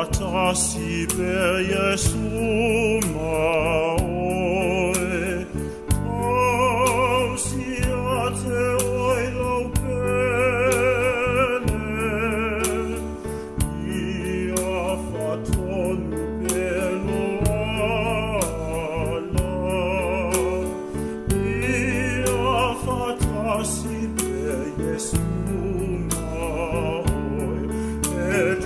fatasi per Jesu maoe, tausiate oilau pene, ia fatonu pelo ala, ia fatasi per Jesu maoe, et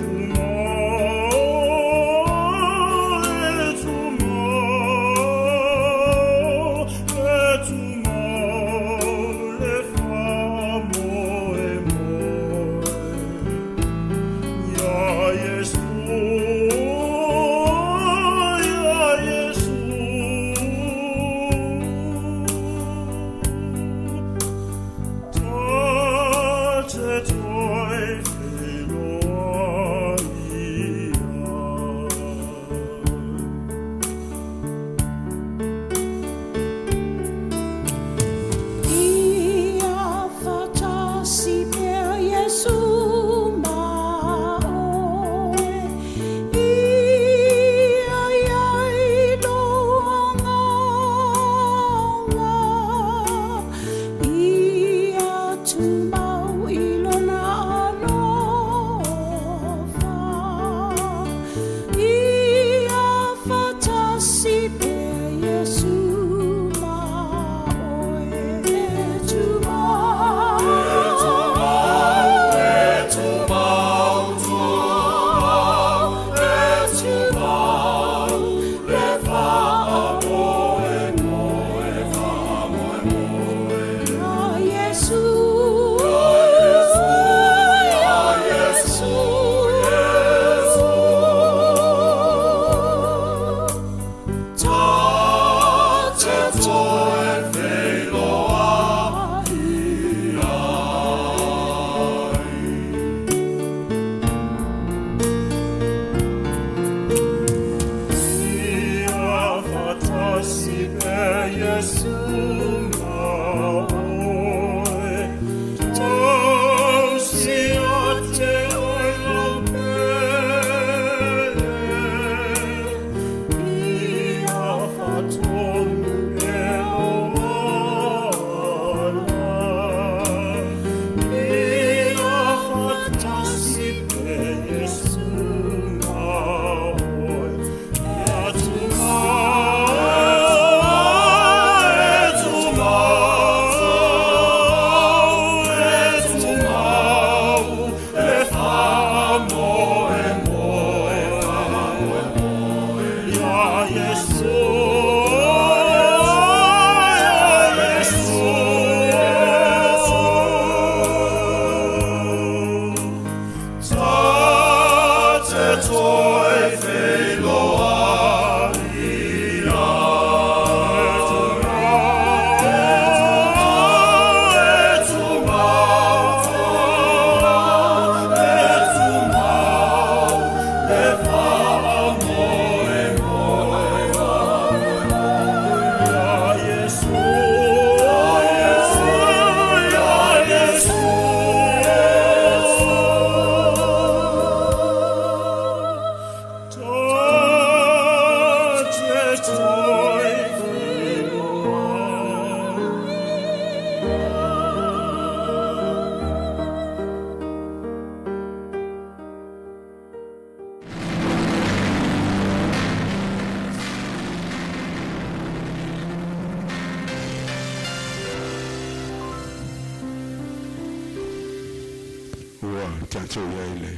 Chacho yaile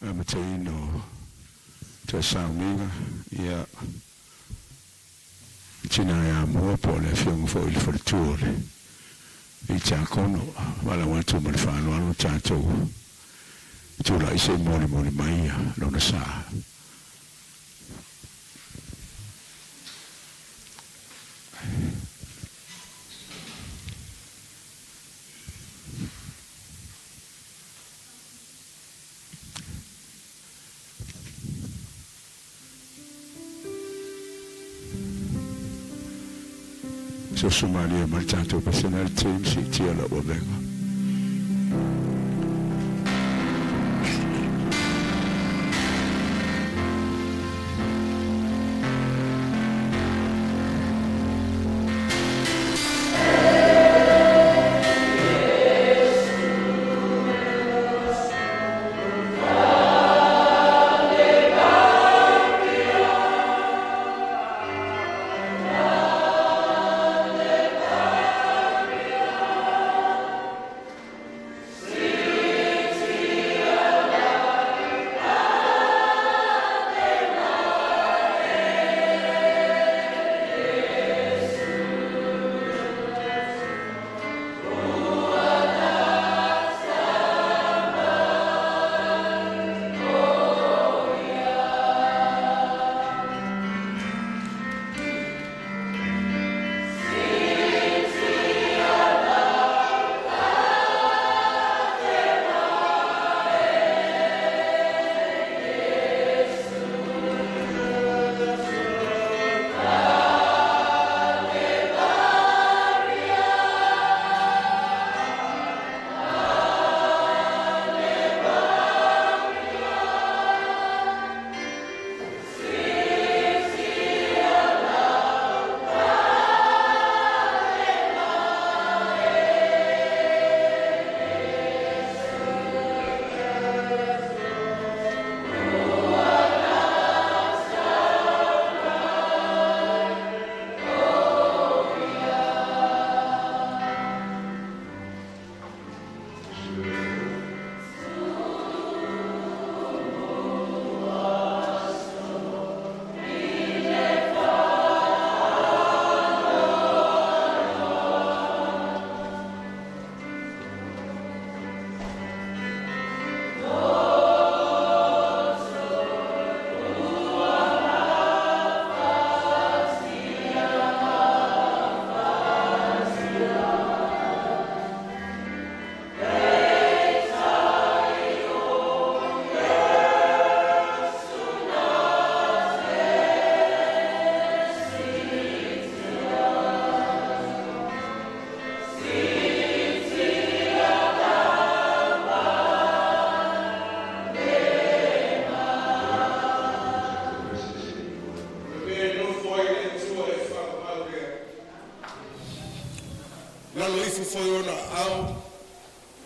amachaino chasaminga ya china ya mopo le fiong fo il fortune i chakono wala watu malifano anu chacho chula ise moni maia lona sa so Somalia marchato personal team si tia la obenga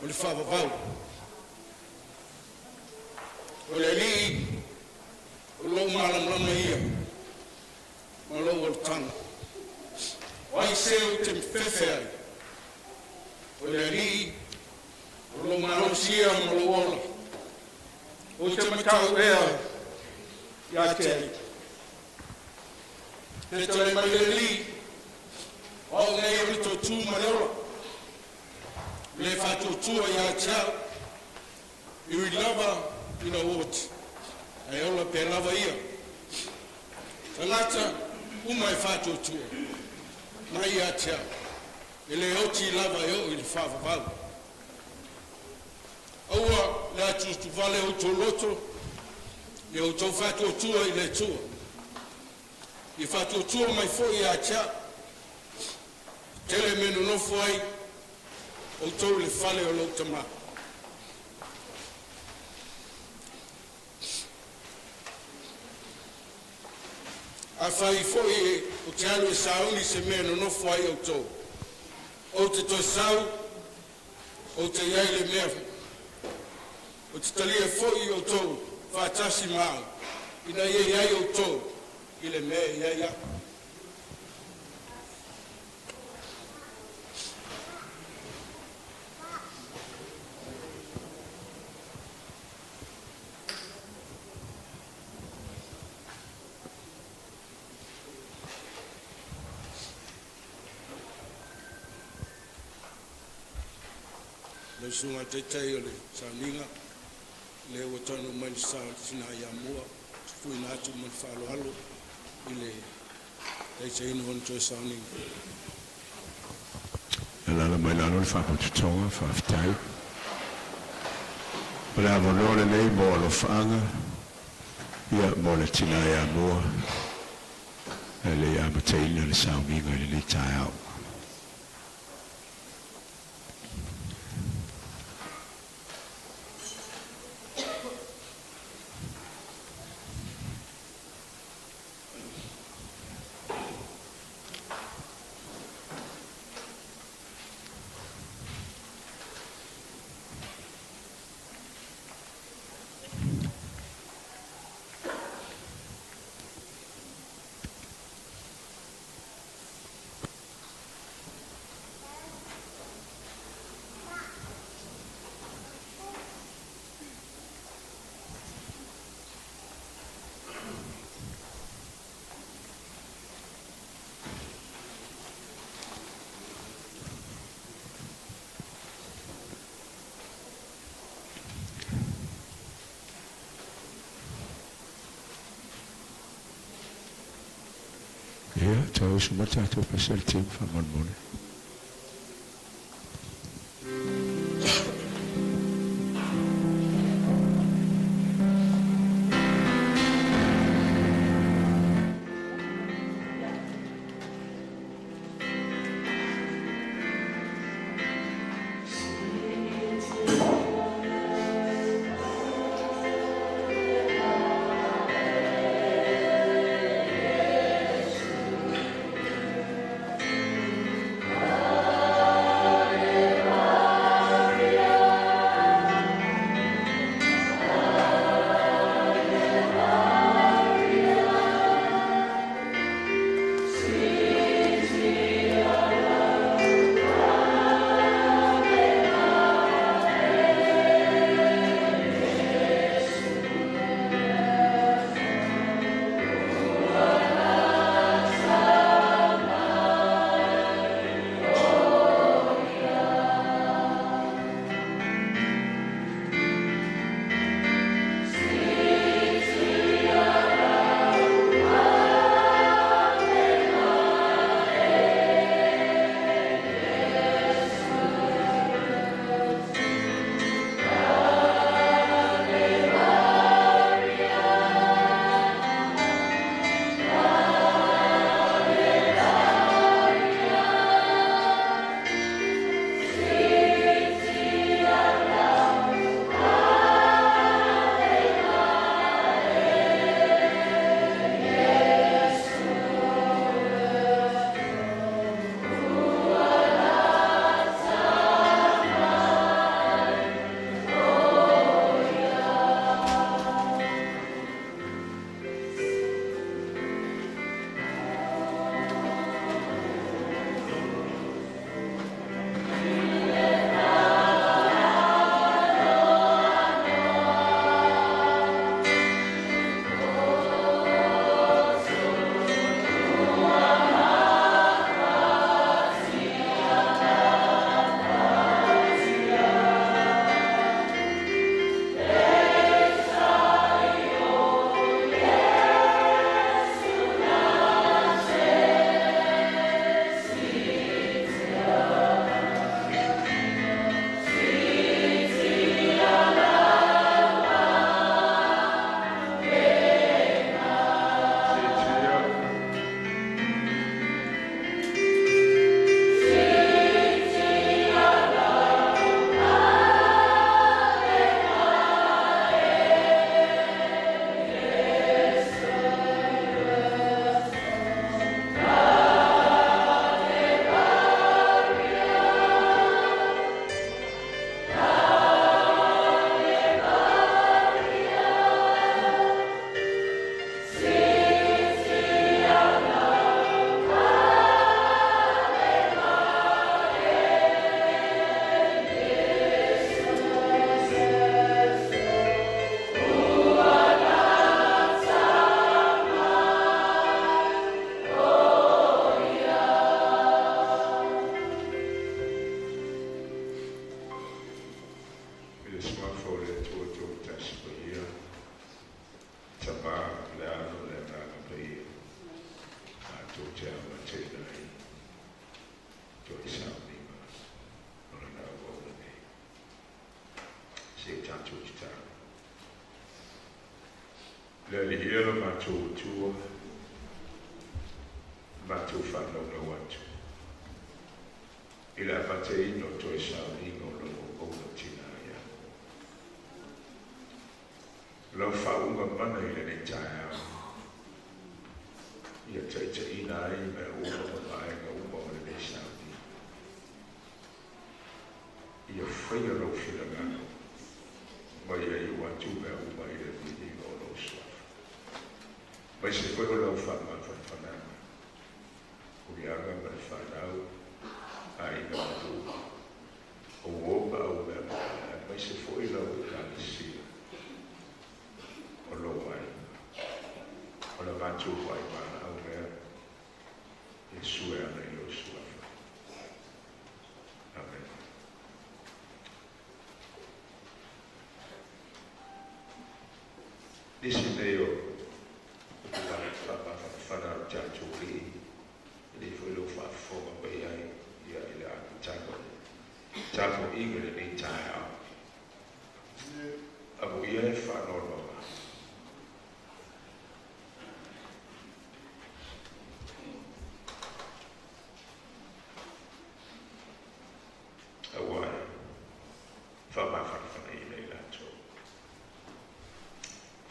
o le whaavavau. O le li, o lo malamlama ia, ma lo o tanga. Wai seo te mwhewhe ai. O le li, o lo malosia ma lo ola. O te matau ea, ia te ai. He tole mai le li, o nei o rito tū ma le ola. Le whātua tua ia te au, iwi lava ina oti. Ai ola pe lava ia. Tangata, umai whātua tua. Mai ia te au. Ele oti lava eo i le whāwhawau. Aua, le atu tu vale o tō loto, le o tō whātua tua i le tua. I whātua tua mai fo i a te au. Tele menu nofo ai, o tō le whale o lo tama. A whai foi o te alu e sauni se mea no nofo ai o tō. O te toi sau, o te iai le mea. O te talia foi o tō, whātasi mau. Ina iai o tō, i le mea iai a. Le sunga te tei o le sauninga, le o tonu mani sa sina ia mua, fui nātu mani whalo halo, i le tei te inu hon toi sauninga. E lala mai lalo le whakatutonga, whawhitai. O le avalore nei mo alo whaanga, ia mo le tina ia mua, e le amateina le sauninga i le tai au. Ia, tau suma tātou pasal tim whamon. smafo le to tasbia taba la no le na pe a to ja ma te dai to sa mi ma no na wo ne se ta to ta le hero ma to ma to fa no no what ila patei no to sa ni no lo tina ya lo fa unga mana ile ne jaya ya che ina ai me o mai no o ne sa ni ya foi lo fila gano mai ai wa tu me o mai le ni no lo sa mai se foi lo fa ma fa na o ya ga ma fa na ai no o o ba o ba mai se foi lo ka si o lo mai o lo va tu vai ma o ver e su e ana lo su amen disi neo la fa na ja tu li foi lo fa fo ba ai ya ila Tapo ingele ni taya. Abu ye fa no no. Awai. Fa ba fa ile la to.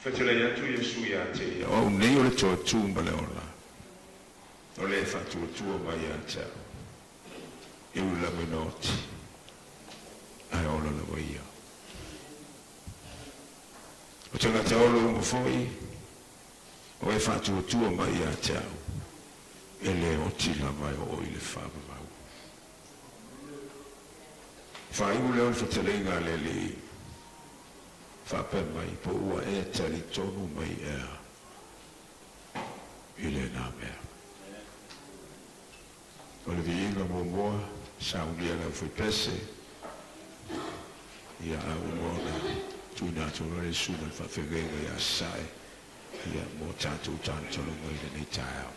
Fetele ya tu Yesu ya te. O ne yo le to tu mbale ola. Ole fa tu ba ya ta. Eu la menoti. Ai olo la voia. O tanga te olo mo foi. O e fatu tu mai a tau. Ele o tila mai o ile fava mau. Fa i le o fatelenga le le. Fa pe mai po ua e tali tonu mai e. Ile na mea. O le viinga mo moa. Sa ulia la foi pese. Ia au mona tuna tolo le suna fa fegega ya sai ia mo tatu tantolo mo ile ni tau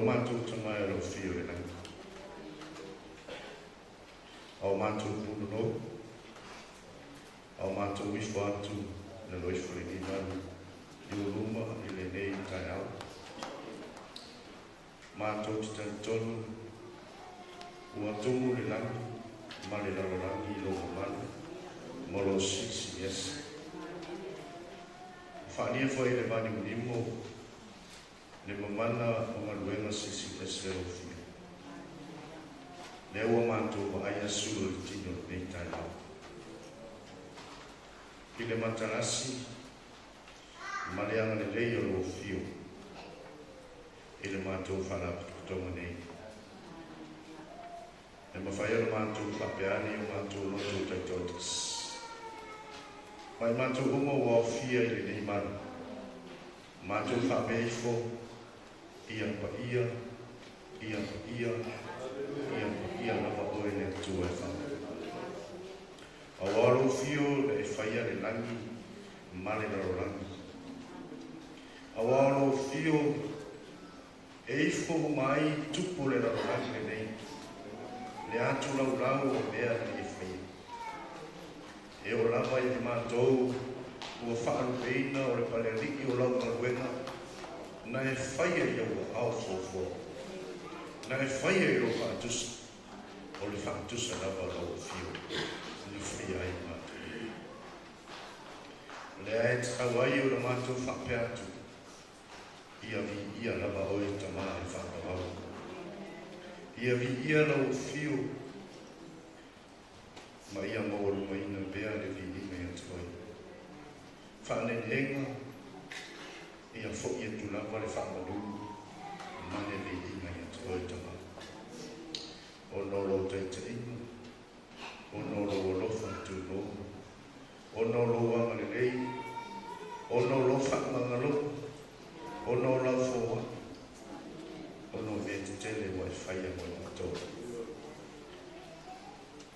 Romanto tamai lo fio le nang. Au manto puno no. Au manto wifo atu le loifo le ni manu. Iuluma i le nei tai au. Manto titantonu. Ua tumu le langi. Male lalo langi i lo manu. Molo sisi yes. Whania foi le mani unimo. Le mamana o maluenga sisi yes le rofi. Le ua manto wa aia sulu le tino nei tai au. Ki le matarasi. Maleanga le leio lo fio. E le manto whala putonga nei. E mawhai o manto papeani o manto loto taitotas. Mai manto umo wa fia i le nei manu. Manto whameifo. Ia pa ia. Ia pa ia. Ia pa ia lava oe le tua e whama. Awalo fio le e whaia le langi. Male raro langi. Awalo fio eifo mai tupu le raro langi le nei. Le atu lau lau o mea le e whaia. E o lava i te mātou ua whaaru peina o le pale riki o lau maruenga na e whaia i au au fōfō. Na e whaia i ro whaatusa o le whaatusa lava lau fio. Le whaia ai mātou. Le ae te hawai o le mātou whape atu. Ia vi ia lava oi tamā e whakawau. Ia vi ia lau fio. Ma ia mōru mai na bea le vi inga ia toi. Whane nenga. Ia fo ia tulawa le whamaru. Mane vi inga ia toi tama. O nolo te te inga. O nolo o lofa tu no. O nolo wanga le rei. O nolo whamanga lo. O nolo foa. O no me te tele wai whaia mo i matoa.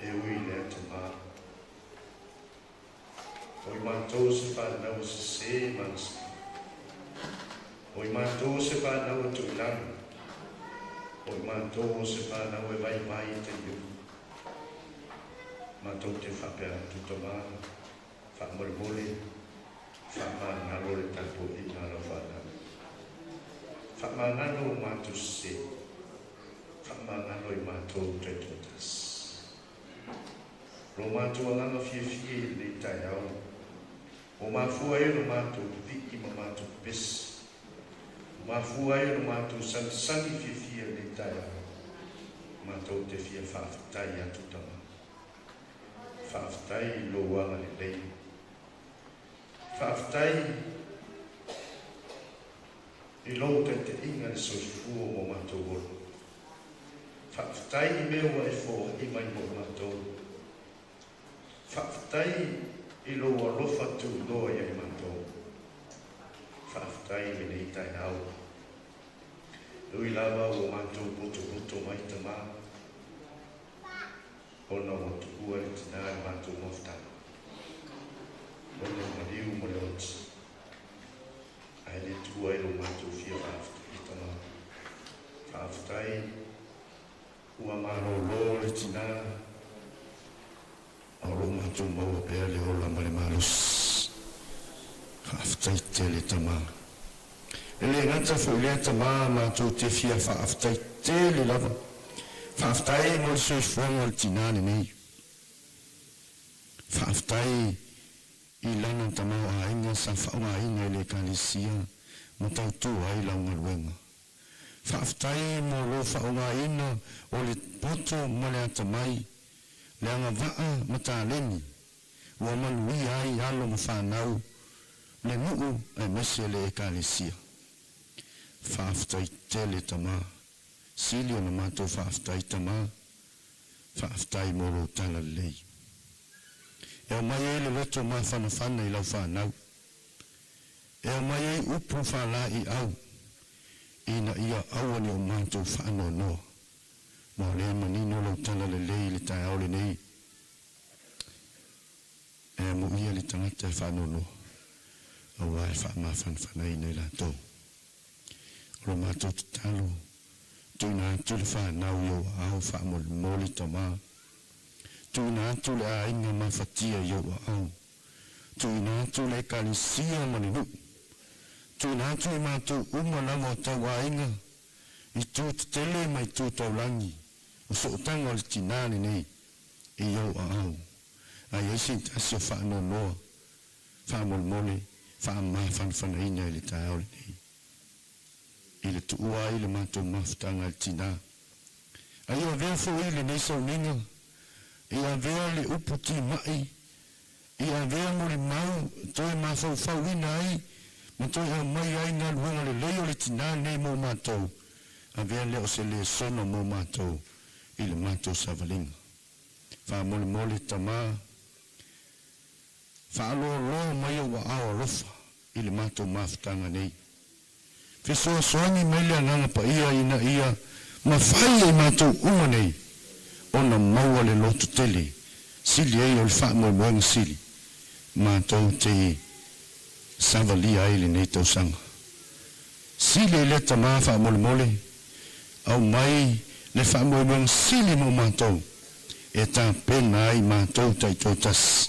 E ui le te mā. O i mātou se whanau se se mansi. O i mātou se whanau tu ilana. O i mātou se whanau e vai mai te iu. Mātou te whapea tu tamana. Whamore mole. Whamangalo le tapo i ngalo whanau. Whamangalo mātou se. Whamangalo i mātou te tutas. Ro mātou alanga fie le tai au. O mafua e no mātou viki ma mātou pes. Mafua e no mātou sangi fie le tai au. Mātou te fie whaafitai atu tama. Whaafitai lo wanga le lei. Whaafitai i lo te inga le sosfua mo mātou wolo. Whaafitai i meua e fō i mai mo mātou. Whaafitai i lo alofa tu loa i ai mātou. Whaafitai me nei tai au. Ui lava o mātou puto mai ta mā. Ona o tukua le tina e mātou moftana. Ona mariu mo le oti. Ai le tua i lo mātou fia whaafitai ta mā. Whaafitai ua maro lo le tina. Aro mātou maua pēr le ola ma le malus. Whaafitai te le tamā. E le ngata fu le tamā mātou te fia whaafitai te le lava. Whaafitai mo le soifuanga le tinane nei. Whaafitai i lana tamau a inga sa whaunga inga le kalisia. Ma tau tū ai launga luenga. Whaafitai mo lo whaunga inga o le poto ma le atamai. Le anga waa mata leni. Ua manui ai alo ma whanau. Le nuu e mese le ekalesia. Whaafitai tele tamā. Silio na mātou whaafitai tamā. Whaafitai moro tala lei. E o mai e le weto mā whanawhana i lau whanau. E o mai e upu whala i au. Ina ia awani o mātou whano noa. Ma le manino lau tala le lei le tai au le nei. E mo ia le tangata e whano noa. Awa e wha mawhan whanai nei la tō. Oro mātou te talo. Tuina tu le whanau yo au whamole mole tama. Tuina tu le a inga mawhatia yo au. Tuina tu le kalisia maninu. Tuina tu i mātou umalama o tau a inga. I tu te tele mai tu tau langi. O so tanga o le tinane nei. I yo au. Ai esi tasi o whaano noa. Whamole mole. Whaama whanwhana ina i le tae ole nei. I le tuua i le mātou mawhtanga le tina. Ai a vea fo i le neisau ninga. I a vea le upu ti mai. I a vea mo le mau. Toi mawhau whau ina ai. Ma toi a mai ai ngā luenga le leo le tina nei mo mātou. A vea leo se le sono mo mātou. I le mātou savalinga. Wha mole mole tamaa. Wha aloa loa mai o wa awa rofa. I le mātou mawhtanga nei. Fisoa soangi melia nanga pa ia ina ia. Ma whai e mātou uma nei. Ona maua le loto tele. Sili ei o le wha mo moenga sili. Mātou te savalia ai le nei tau sanga. Sili e le tamaa wha mole mole. Au mai le wha mo moenga sili mo mātou. E tā pena ai mātou taito tas.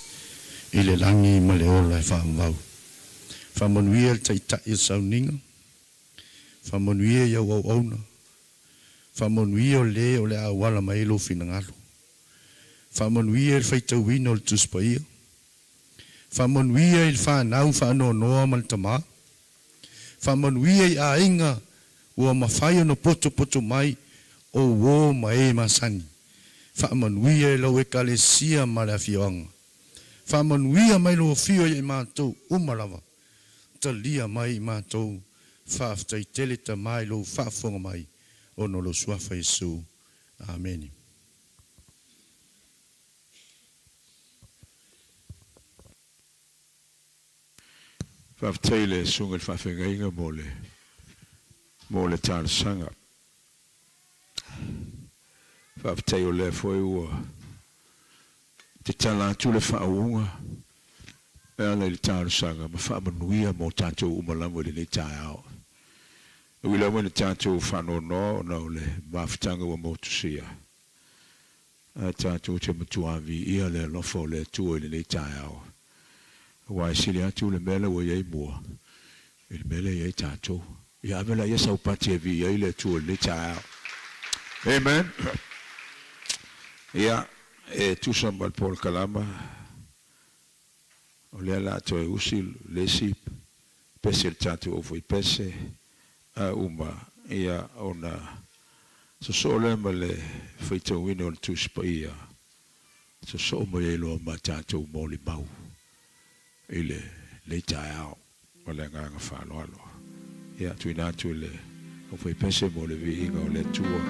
I le langi ma le ola e wha mwau. Wha monuia le taita i sau ninga. Whamonuia iau au auna. Whamonuia o le awala mai lo finangalo. Whamonuia il whaitau wina o le tuspaia. Whamonuia il whanau whanoa noa mal tama. Whamonuia i a inga ua mawhai no poto mai o wo mai masani. Whamonuia i lau e kalesia ma le awhiwanga. Whamonuia mai lo fio i mātou umalawa. Talia mai mātou. Whaftai tele ta mai lo whafonga mai o no lo suafa Jesu. Amen. Whaftai le sunga whawhenga inga mo le tāna sanga. Whaftai o le foi ua te tala tu le whaunga e ala le tāna sanga ma whamanuia mo tātou umalamu le nei tāe ao. Wila wena tātou whanau no na o le mawhitanga wa motusia. Tātou te matuavi ia le lofo le tua le nei tae au. Wai sili atu le mele wa iei mua. Il mele iei tātou. Ia avela ia sau pati e vi iei le tua le nei tae au. Amen. Ia e tusan mal Paul Kalama. O le ala to e usil le sip. Pese le tātou ofo I pese. Uma ia ona so le male feito wino le tuspa ia so mo ye lo ma tatou mo le mau ile le tae wala nga fa lo ia tuina tu le o foi pese mo le vi inga o le tua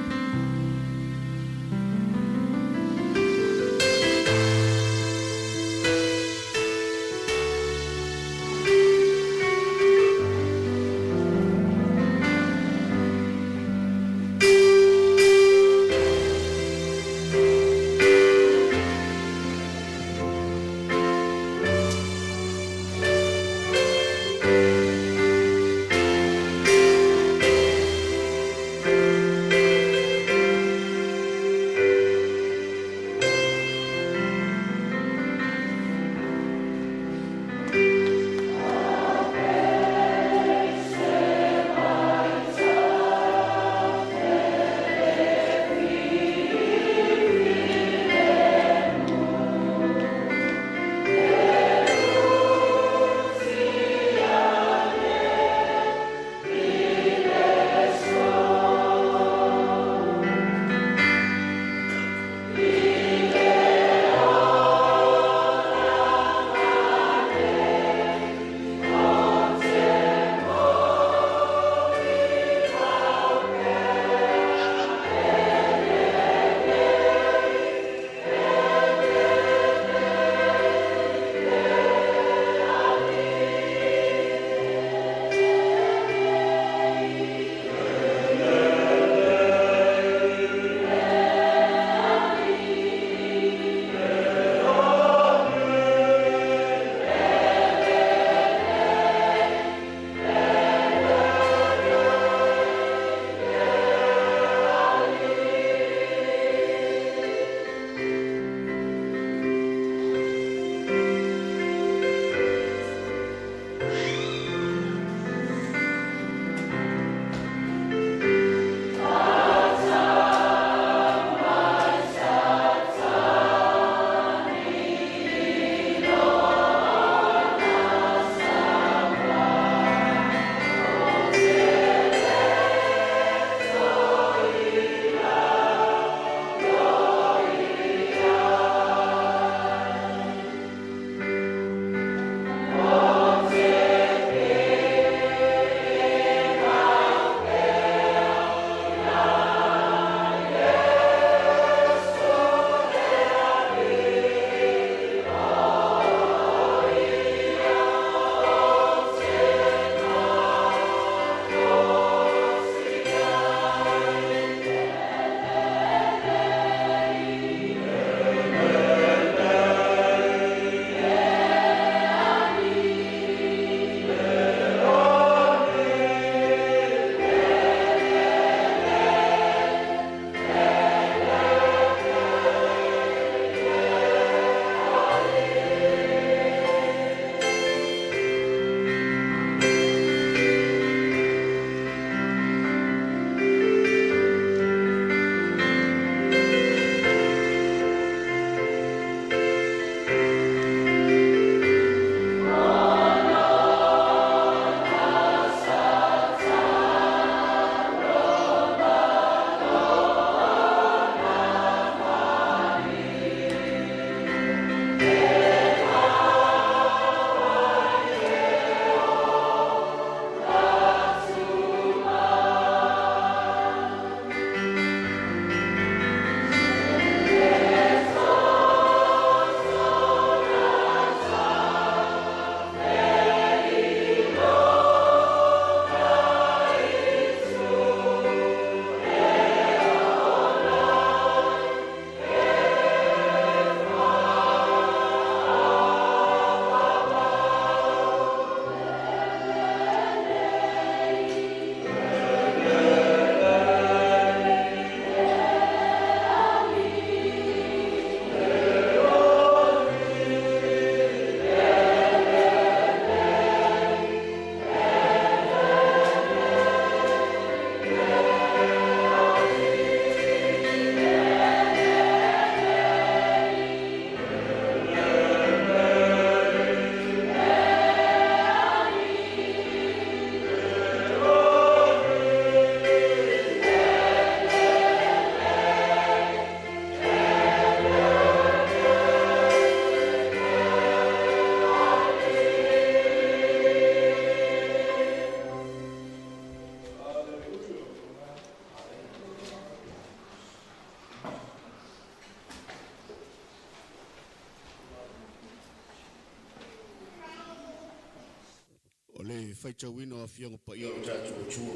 whaitawino a whianga pa ia o tātua tua.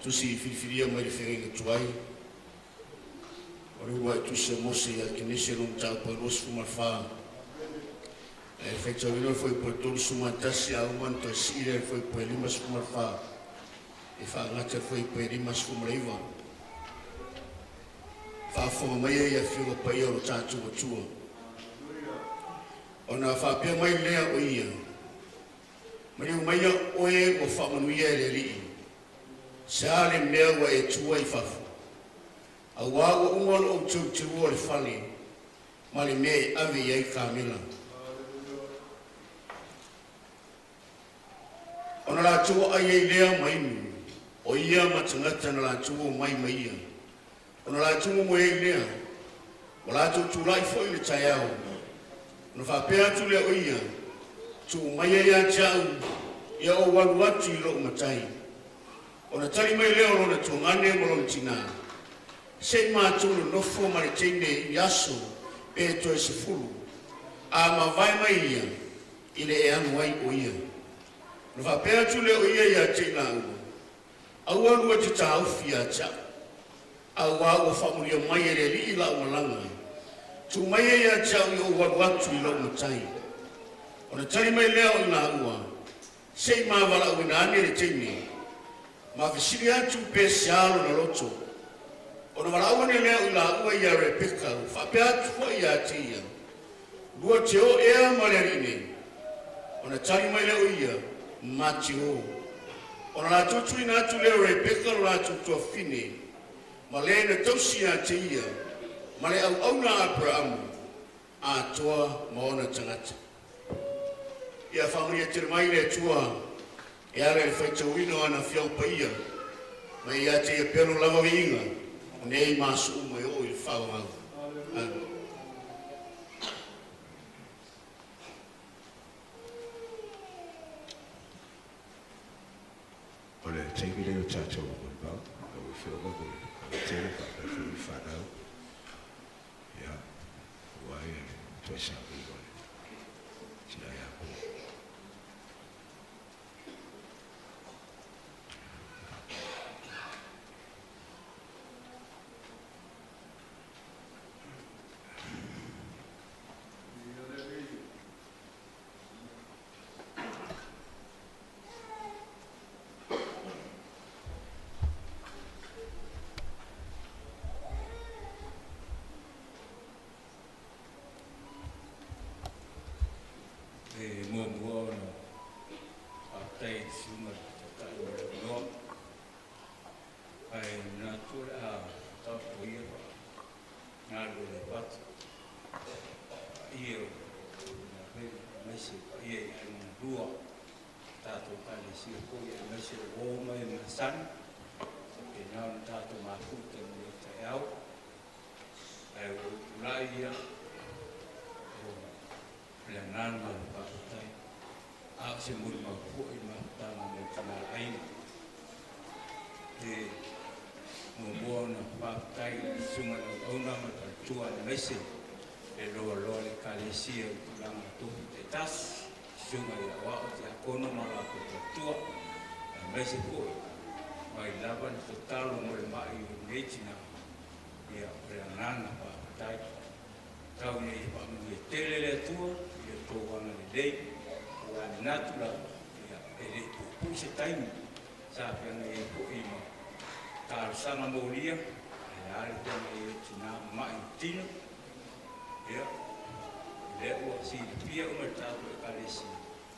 Tusi whiwhiria mai le whenga tuai. O rewa e tusi a mose a kinese rong tau pa rosu fumarwha. E whaitawino foi po tolu sumatasi a uman to sire foi po limas fumarwha. E whaangata foi po limas fumareiwa. Whaafonga mai e a whianga pa ia o tātua tua. O nā whapea mai lea o ia. Mari o mai o e o whamanuia e le rii. Se ale mea wa e tua i whafu. A wago umalo o tū o le whale. Ma le mea e awe iai kāmela. O na rātua ai e lea mainu. O ia matangata na rātua mai mai ia. O na rātua mo e lea. O rātua tūlai fo i le tai au. No whapea tu lea o ia. Tu mai e ia tau. Ia o walu atu i lo matai. O na tali mai leo lo na tu ngane mo lo tina. Se mātulu no fo mare teine i aso e to e se fulu. A ma vai mai ia. Ile e anu wai o ia. No whapea tu lea o ia ia teina ua. Au alua te tāu fia ta. Au au whamuria mai e le li i la umalanga. Tu mai e ia tau i o walu atu i lo matai. O na tali mai leo i nga ua. Sei maa wala ui na ane le teine. Ma visiri atu pe se alo na loto. O na wala wane leo i la ua ia Rebeka. Whape atu fo ia te ia. Lua te o ea marerine. O na tali mai leo ia. Mati o. O na la tutu ina atu leo Rebeka la tutu a fine. Ma le na tausi a te ia. Ma le au na Abraham. A toa maona tangata. Ia whamuria te mai le tua. E ale le whaitawino ana whiau pa ia. Mai ia te ia pelo lava vinga. Nei masu umai o i whau au. O le teimi leo tātou o pau. O i whiau o i tele whaka whiu whanau. Ia. Wai e toi sa ui o le. Tia ia po. Se muri ma ko i ma tama mo tama ai e mo bona pa tai sunga o na ma tua mese e lo le kalesia la ma tu e tas sunga ya wa o ya kono ma la ko tua mese ko mai lava to talo mo le mai netina ya nana pa tai tau nei pa mo tele le tua e to wana le dei natural e le puxe time sabe ne ko ima tar sana moria e ale te tina mai tino ya le o si pia o mercado e calesi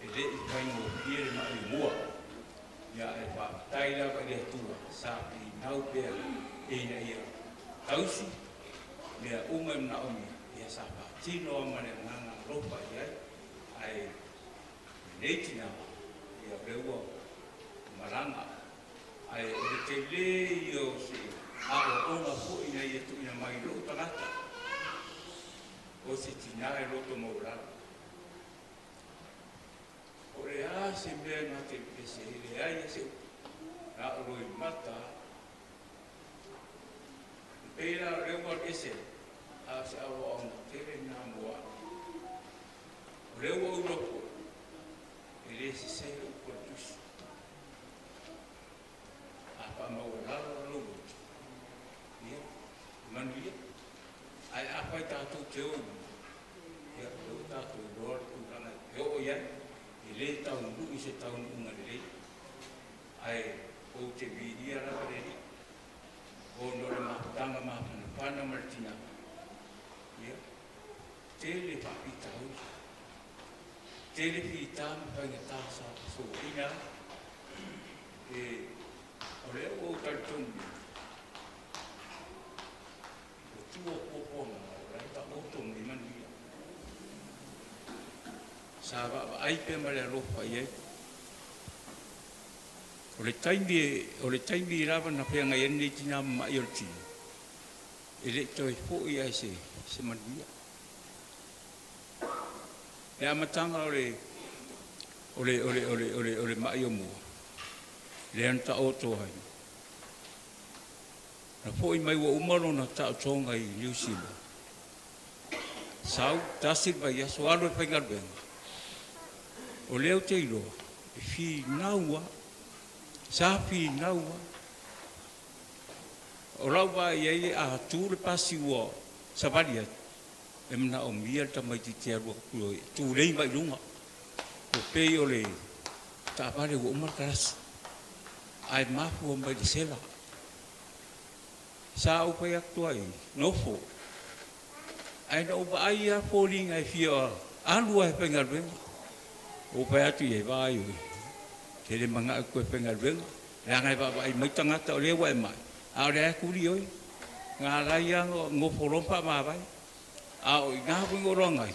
e le vai mo pia mai mua ya e pa taila pa le tua sabe nau pe e na ia tausi le uma na omi ya sapa tino mane nana ropa ya ai Leitina, ia reua, maranga, ai o te le o se ao ona po ina ia tu ina mai lo tangata. O se tina e loto maurara. O le a se mea na te pese, le aia se na roi mata. Pera reua ese, a se awa ona tere na moa. Reua uropo. le se ko tus apa mau lalu ya manusia ai apa itu keu ya tu dor tu kana yo ya ile tahun du ise tahun ngale ai o te vidia la redi o no le matanga ma pana martina ya tele papita tele pita panga tasa so ina ole o karton o tuo popo na ta o tom ni man dia saba ai pe mare ropa ye ole taimi rava na penga yeni tina ma yorti ele toi fo ia se man dia ya matanga ole ma yomu le anta oto hai na foi mai wa umaro na ta tonga i New Zealand sau tasik ba ya soalo pengar ben o leo teilo fi naua sa fi naua o lawa ye a tu le pasi wo sabadia emna o mia ta mai ti tia ro tu le mai lunga o pe o le ta pare o mar kras ai mafu o mai de sela sa o pe actuai no fo ai no ba ai a falling ai fio alu ai pengar ben o pe atu ye vai ke le manga ko pengar ben la ngai ba ai mai tanga ta le wa mai a le ku ri oi nga la ya ngo fo pa ma vai a o nga ko ngorongai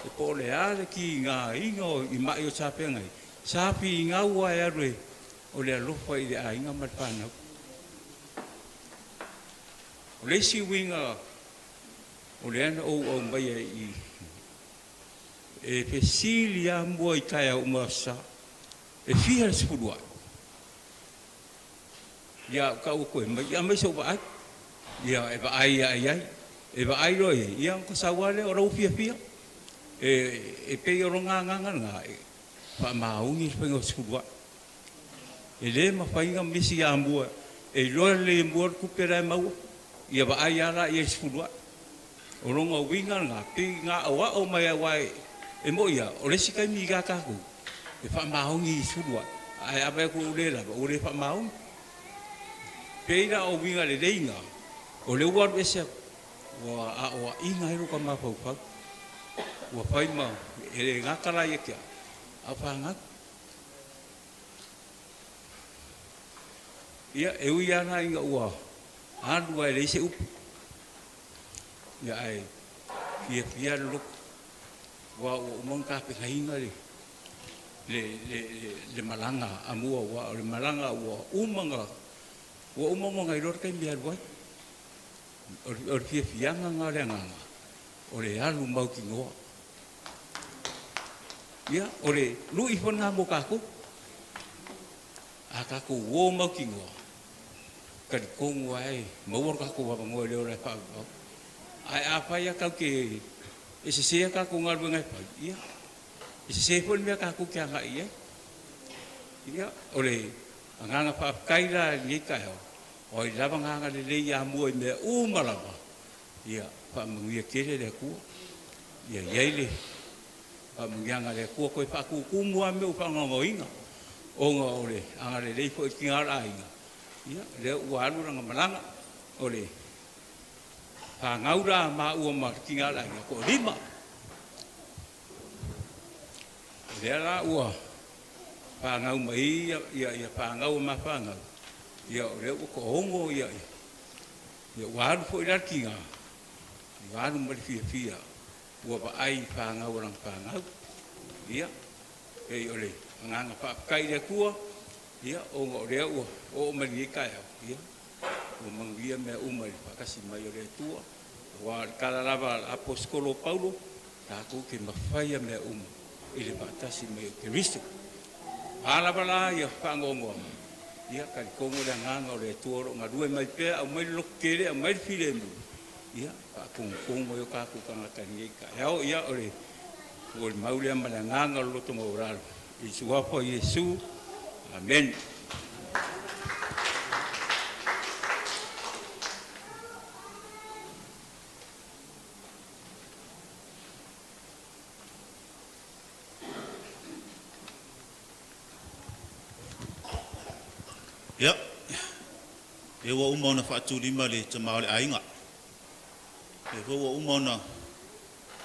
e po le ale ki nga ingo i mai o sa pe ngai sa pi nga wa ya re o le lo fa i ai nga mat pa na o le si winga o le ana o mai i e pesilia mo i kai o masa e fia se pudua ya ka o ko mai ya mai so ba ya e ba ai e ba ai roi ia ko sa wale o ro fia e pe o nga pa maungi pe o se pudua e le ma fa inga misi ya mo e lo le mo ku pera mau ia ba ai ala ia se pudua o ronga winga nga pi nga o mai wai e mo ia o le sikai mi ga ka ku e fa maungi sudua ai abe ku le la o le fa maung peira o winga le deinga o le wa ese wa inga ro ka ma fa wa fai ma e nga kala ye kia a fa nga ia e uia na inga wa adu ai le se up ya ai ia lu wa umong ka pe hinga le malanga amua wa le malanga wa umanga ngai ror kai biar wa o fianga nga o le alu mau ki ngo ya o le lu I fona mo ka ku aka ku wo mau ki ngo ka ko ngwai mo wor ka ku wa ngo le ora pa ai apa ya ka ke ese se ka ku ngal ngai pa ia ese se pon me ka ku kya ngai ia ole nganga pa kaira ni ka o la nganga le ya mo me u malaba ia pa mu ye kere le ku ia yeile pa mu nganga le ku ko pa ku mo me u pa ngoinga o nga ole anga le ko ki ngala inga ia le wa lu nga malanga ole pa ngaura ma u ma ki ngala ko lima Dela ua pangau mai ia pangau ma pangau ia le ko hongo ia waru fo ira kinga waru mai fia ua ba ai pangau rang pangau ia e ole nganga pa kai le kua ia o ngo le ua o mai kai ia o mangia me umai pa kasi mai le tua wa kala lava apostolo Paulo ta ku ke mafai me ile batasi me Kristo ala bala ya pangongo ia kan kongo da nganga le tuoro nga due mai pe au mai lokere au mai filemu ia pa kongo yo ka ku kan ka ni ka ia ole maule mala nganga lo to moral I suapo Yesu. Amen. Ya. E wa umona fatu lima le tama le ainga. E wa umona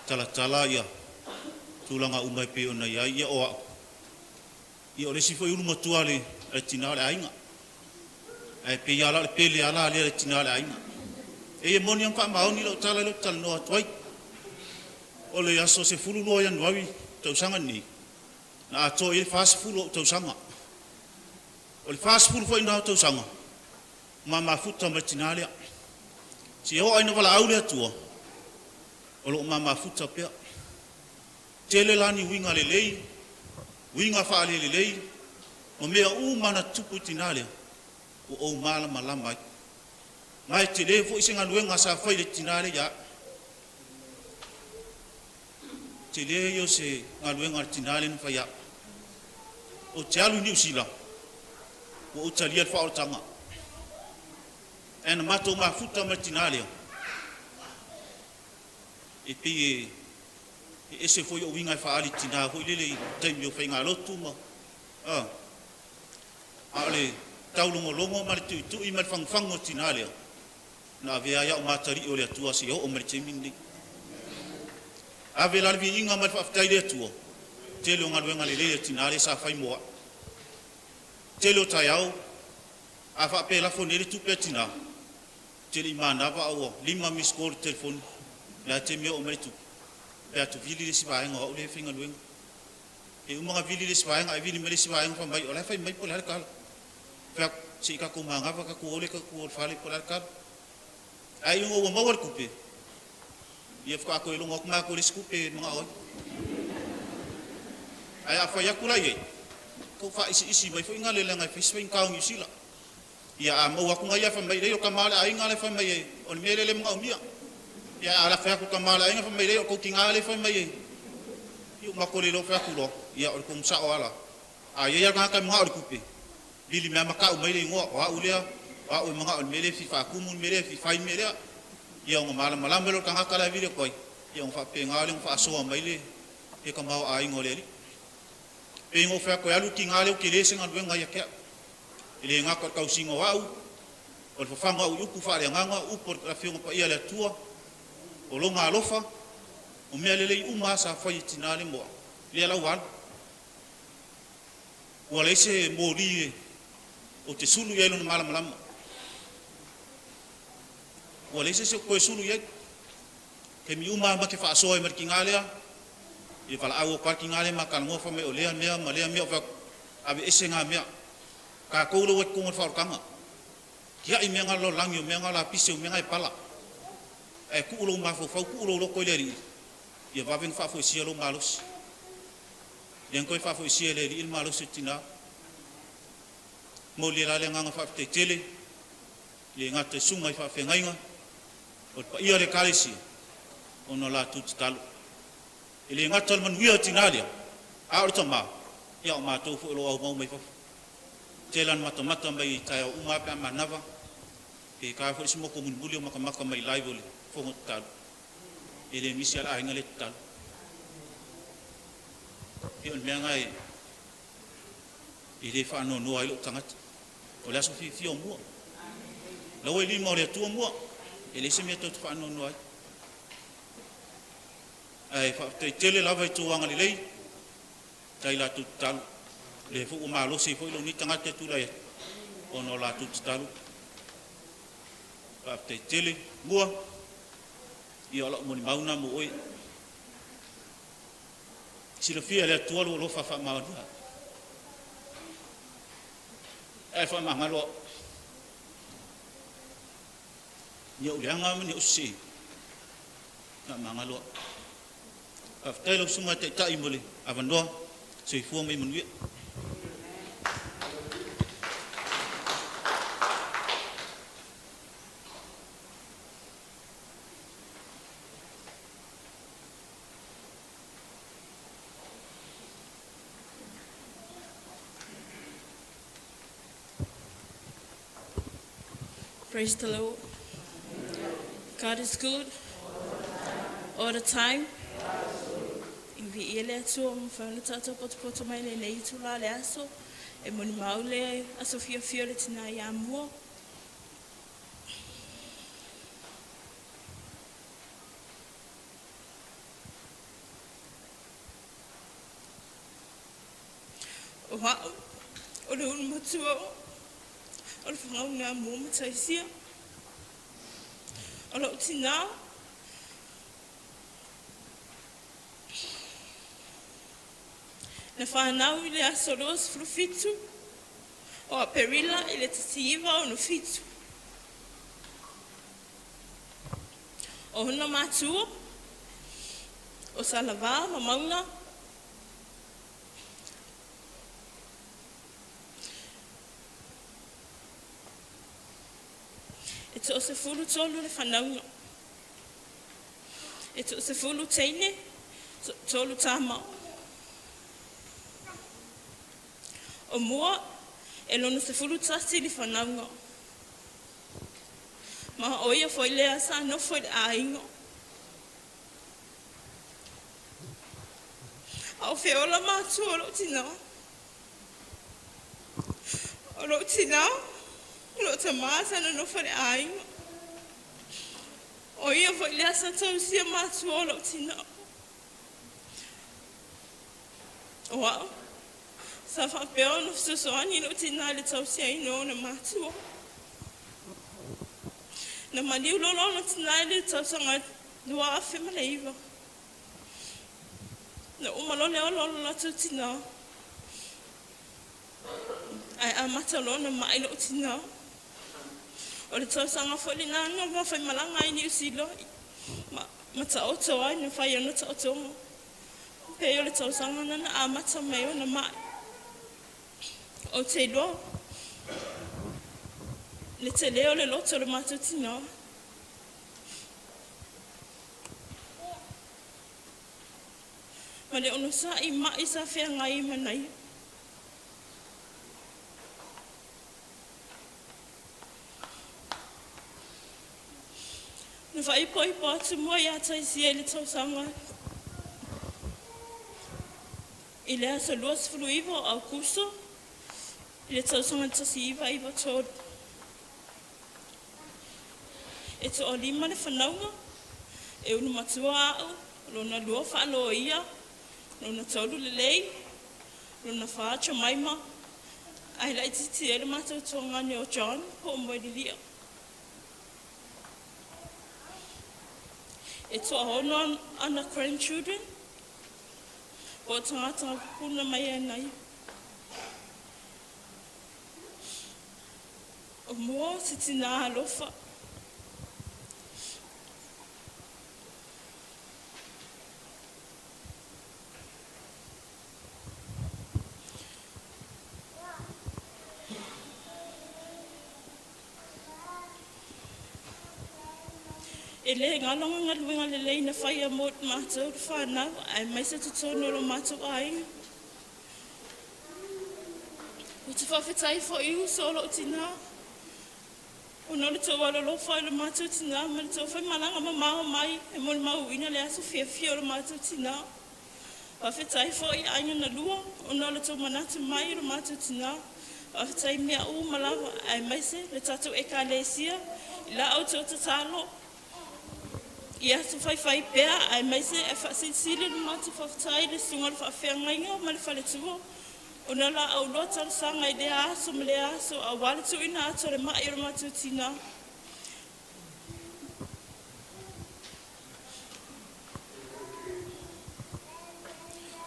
tala ya. Tulanga umai pe ona ya ia o. Ia le sifo ulu matua le tina le ainga. Ai pe ya la pe le ala le tina le ainga. E moni ang fa maoni lo tala no atwai. O le aso se fulu lo ya nwawi tau sanga ni. Na ato e fast fulu tau sanga. O le fast food foi na tau sanga. Ma futa ma tinale. Si o ai no vala aule atua. O lo ma futa pe. Tele lani winga le lei. Winga fa le lei. O mea u mana tupu tinale. O mala malama. Mai te le foi singa luenga sa foi le tinale ya. Te le yo se ngaluenga tinale na fa ya. O te alu ni usila. O utalia fa o tanga en mato ma futa matinale e pe e se foi o winga fa ali tina ho lele tem yo fainga lotu ma ale taulungo longo mal tu i mal fang o tinale na vea ya o matari o le tua si o mal chemindi ave la vi inga mal fa tai le tua telo ngalwenga le tinale sa fai mo telo tayau afa pe la fone tu petina tele mana va o 5 miss call telefon la temio o metu pe atu vili le sibaenga o le finga luenga e uma vili le sibaenga ai vili me le sibaenga fa mai o la fai mai po la kal fa si ka ko manga va ka ko ole ka ko fale po la kal ai o mo wal kupe ye fa ko ilungo ma ko le skupe mga o ai afa ya kula ye ko fa isi mai fo ngale la ngai fis fing kaung isila ya mo wa ku ngai fa mai le ka mala ai ngale fa mai on mele le mga umia ya ala fa ku ka mala ai fa mai le ko kingale fa mai yu makole lo fa ku lo ya on kum sa wala ai ya ka mga or kupe bili me maka mai le ngo wa ulia wa o mga on mele fi fa ku mun mele fi fa mele ya ngo mala mala melo ka kala vile koi ya on fa pe ngale fa so mai le e ka mau ai ngole e ngo fa ko alu kingale o kile singa wenga ya ke ile nga ko ka singa wa o fa fanga u ku fa le nga u por la fi pa ia le tua o lo nga lofa o me le u ma sa fa yitinale mo le la wan o le se mo li o te sulu ye no mala mala o le se ko sulu ye ke mi u ma ke fa so e mer kingale i fala au parking ale makan ngo fa me o lea mea ma lea mea fa ave esenga mea ka ko lo wet ko fa kanga kia i menga lo langio menga la pise menga i pala e ku lo ma fo fa ku lo ko leri ia va ven fa fo sia lo malos yen ko fa fo sia leri il malos tina mo le la le nga fa te tele le nga te sunga fa fe ngainga o pa ia le kalisi ono la tu talo ile ngatal man wia tinalia a orta ma ya ma to fu lo au mai fa telan mata mai tai uma pa manava e ka fu simo ko mun bulio maka mai live le fo ngotal ile misial a ngale tal e on mengai ile fa no ai lo tangat o la so fi o mo lo ile mo le tu mo ile se me to fa no ai ai fa te tele lava tu anga lei tai la tu tal le fu ma lo si fo lo ni tanga te tu la ono la tu tal fa te tele bua i ala mo ni mauna mo oi si lo fia le tu lo fa ma ai fa ma ngalo ni o langa ni o si ma ngalo after lo sunga te tai mole avando se fu mai munwi Praise the Lord. God is good all the time. Invi ele atu mo fana tata poto mai le nei tu la le aso e moni maule aso fia le tina ya mo. Wow. O le unu matua o le whangau ngā mōma taisia o le utina na whanau I le aso loas frufitu o a perila I le tasiiva o no fitu o huna matua o salava ma mauna e to se fulu tolu le whanaunga. E to se fulu teine, tolu tāmau. O mua, e lono se fulu tasi le whanaunga. Maha oia foi lea sa no foi aingo. Au whiola mātu o lo tina. O lo tina. Lo tamasa no foi aingo. O ia foi lea sa tau sia mātu o lo tina. Wow. Sa whapeo no susoani lo tina le tau sia ino na mātu o. Na maniu lolo no tina le tau sanga dua afe maleiva. Na umalole o lolo la tau tina. Ai amata lo na mai lo tina. O le tau sanga foli nanga wa fai malanga I New Zealand. Ma ta oto ai na fai ana ta oto mo. Pe o le tau sanga na amata mai o na mai. O te lo. Le te leo le loto le matutina. Ma le ono sa I mai sa fea ngai manai. Na vai poi atu mo ia tai sia le tau sanga. Ile asa luas fluivo au kuso. Ile tau sanga tasi iwa tōru. E to o lima le whanaunga. E unu matua au. Lona lua whaalo ia. Lona tōru le lei. Lona whaacha maima. Ai lai titi ele matau tōnga ni o John. Po moi li lia. E to hono ana grandchildren. O tangata puna mai e nai. O mo siti nā alofa. E le ngalonga ngaluenga le lei na whai a mot mātou whanau, ai mai se tutono lo mātou ai. O te whawhetai fo iu solo o tina. O no le tau alo lo whai lo mātou tina, ma le tau whai malanga ma mao mai, e mol mau ina le aso fia lo mātou tina. Whawhetai fo I aina na lua, o no le tau manatu mai lo mātou tina. Whawhetai mea u malawa, ai mai se le tatou e ka lesia, I la au tau tatalo. Ia tu fai pea ai mai se e fa sile no matu fatai le sunga fa fenga ma le fale tu ona la au lo tal sanga ide aso mele aso a wale tu ina ato le mai ro matu tina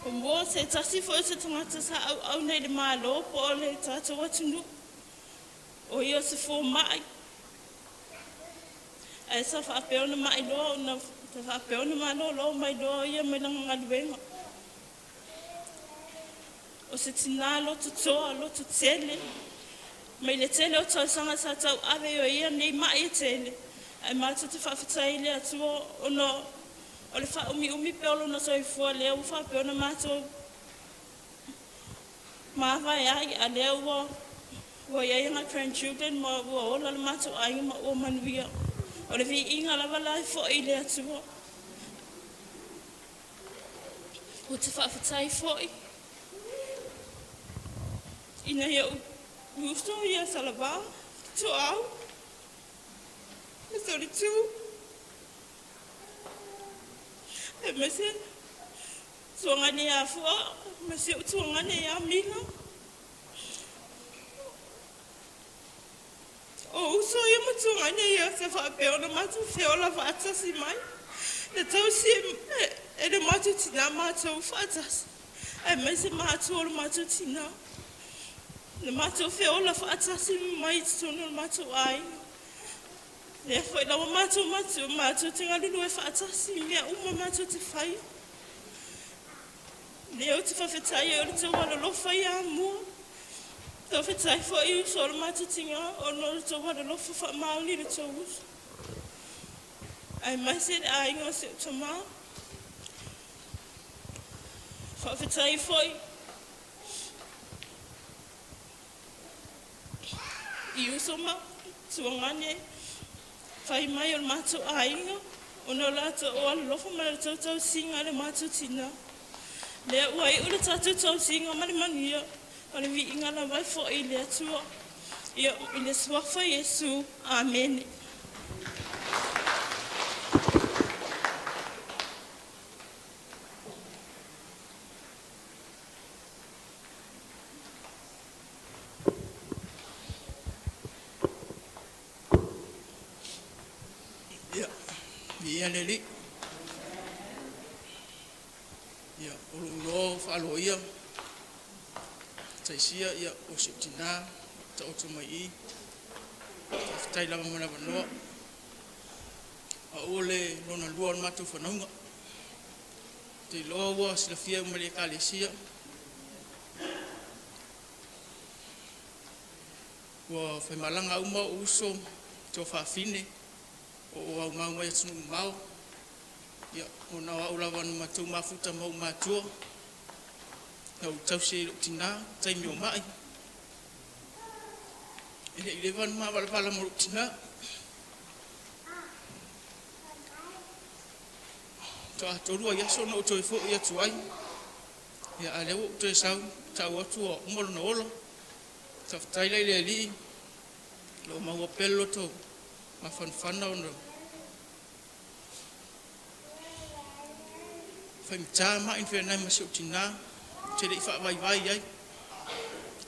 o mo se tasi fo se tangata sa au nei le malo po le tatu watu o ia se fo mai ai sa fa peona mai lo na fa peona mai lo mai do ia mai langa ngaluenga o se tinalo to lo to tele mai le tele o tau sanga sa tau ave o ia nei mai tele ai mai te fa fatai le atu o no o le fa umi peolo na so fo le o fa peona mai to ma vai ai a le o Ua iai anga grandchildren ma ua ola le mātou ainga ma ua manuia. O le vi inga lava lai fo i le atua. O te whaafatai fo i. Ina ia usto ia salaba. To au. Sorry too. E mese. Tuangane a fua. Mese tuangane a mina. O uso ia matuangane ia se whaapeo na matu whiola whaatasi mai. Na tau si e le matu tina mātou whaatasi. E mese mātou o le matu tina. Na mātou whiola whaatasi mai tonu le mātou ai. Le whai lawa mātou tinga lulu e whaatasi mea uma mātou te whai. Le o te whawhetai o le tau wala lofa i a mua. Tau whetai fo i uso le mātou tinga o no le tau wala lofa wha maoli le tau uso. Ai mai se le a inga se o tama. Whawhetai fo i uso ma tuangane. Whai mai o le mātou a inga. O no lata o ala lofa ma le tau singa le mātou tina. Lea uai ule tau singa ma le manuia. O le vi inga la vai fo i le atua. Ia i le suafa Yesu. Amen. Ia, ia leli. Ia, ulu whaalo ia. Taisia ia o Septina, ta o mai I. Tai lava mana wanoa. A ole lona lua matu whanaunga. Te loa sila fia umari e kālesia. Ua whaimalanga uma o uso tō whaafine o au maunga ia tunu mau. Ia, o nawa ulawa na matu mafuta mau matua. Nau tau se lo tina, tai mio mai. Ele ilevan ma wala mo tina. To atorua ya so no to fo ya tuai. Ya ale o to sau tau atu o molo no olo. Ta tai le li. Lo ma o pello to ma fan no. Fai tama in fe na ma so tina. Te rei wha vai ai.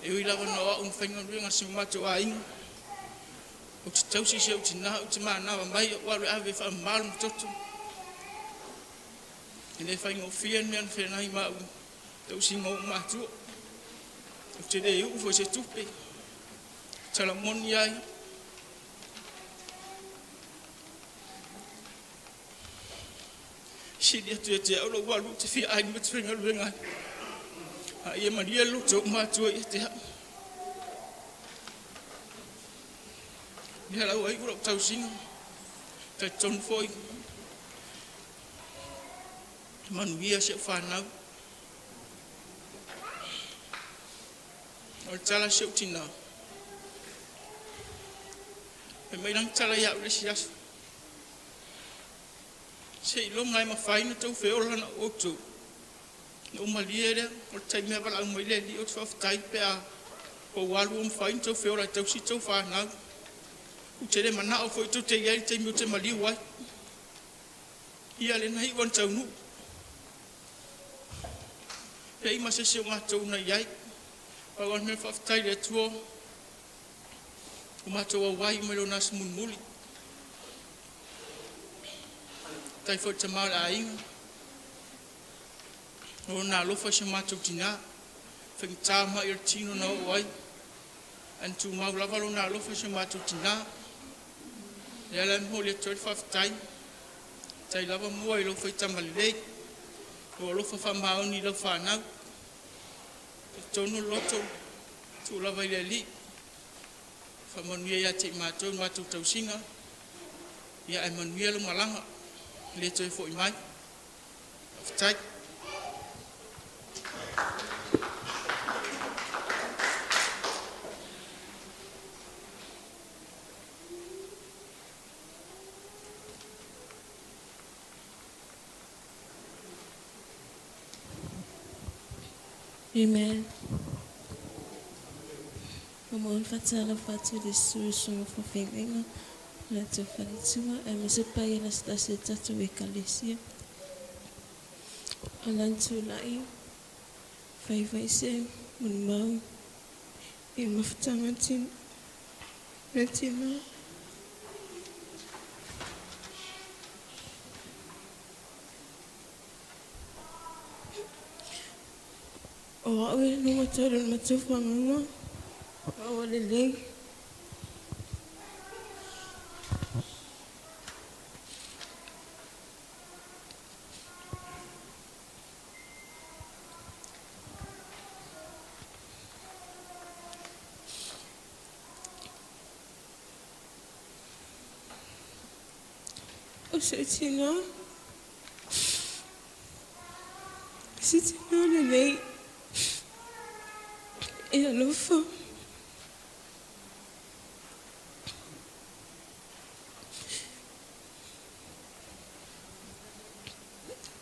E ui lawa noa un whainga ruinga si mato a inga. O te tausi se o te naha o te maa nawa mai o waru awe wha maru mtoto. E ne whainga o whian mean whenai maa u tausi ngau mātua. O te rei ufo se tupe. Tala moni ai. Siri atu e te aula waru te whia ai matu whainga ruinga ai. Ia maria lo tō mātua i te hau. Ia lau ai kura tau singa. Tai tonu foi. Manuia se whanau. O tala se utina. E mai nang tala ia ure si asu. Se ilo ngai ma whaina tau whiolana o tō. No maliere o tai me bala mo ile li o tsof tai pe a o walu um fain to fe ora tau si tau fa na u tere mana o foi to te ia te mi te mali wa ia le nai wan tau nu pe ma se se nga tau na ia pa wan me fa tai le tuo o ma to wa me lo nas mun muli tai fo te mal ai o na lofa se matou tina whengta ma i tino na o ai an tu mau lava lo na lofa se matou tina le ala mo le toi whaftai tai lava mua i lo whai tamalilei o lo fa maoni lo whanau tonu loto tu lava i le li whamanuia ia te matou tausinga ia e manuia lo malanga le toi fo i mai whaftai Amen. Vamos fazer a parte de solução para feminina. Na tua falitua, a minha pai na cidade da tua ecalesia. Alantulai, vai ser mau. E maftangatin, natina. O awe numa tora numa tufa ngama. O lelei. O Setina lelei. E a lufa.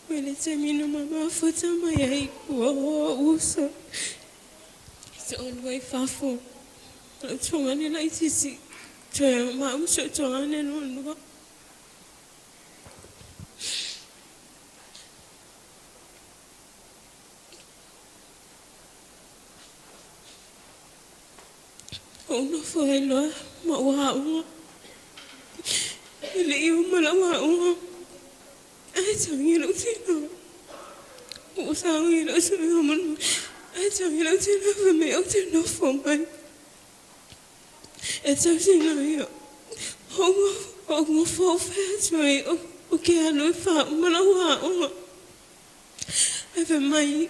Ele termina uma foto amanhã o uso. Isso não é fácil. Eu estou ganhando lá isso. Estou mal, estou ganhando. Não foi lá, mas ele ia malawa. Ai jangan lupa usang ini usang ai jangan lupa family usang family. Itu sih Ông phố phép rồi ok lối phạm mà nó hòa ông ạ. Ai phải mày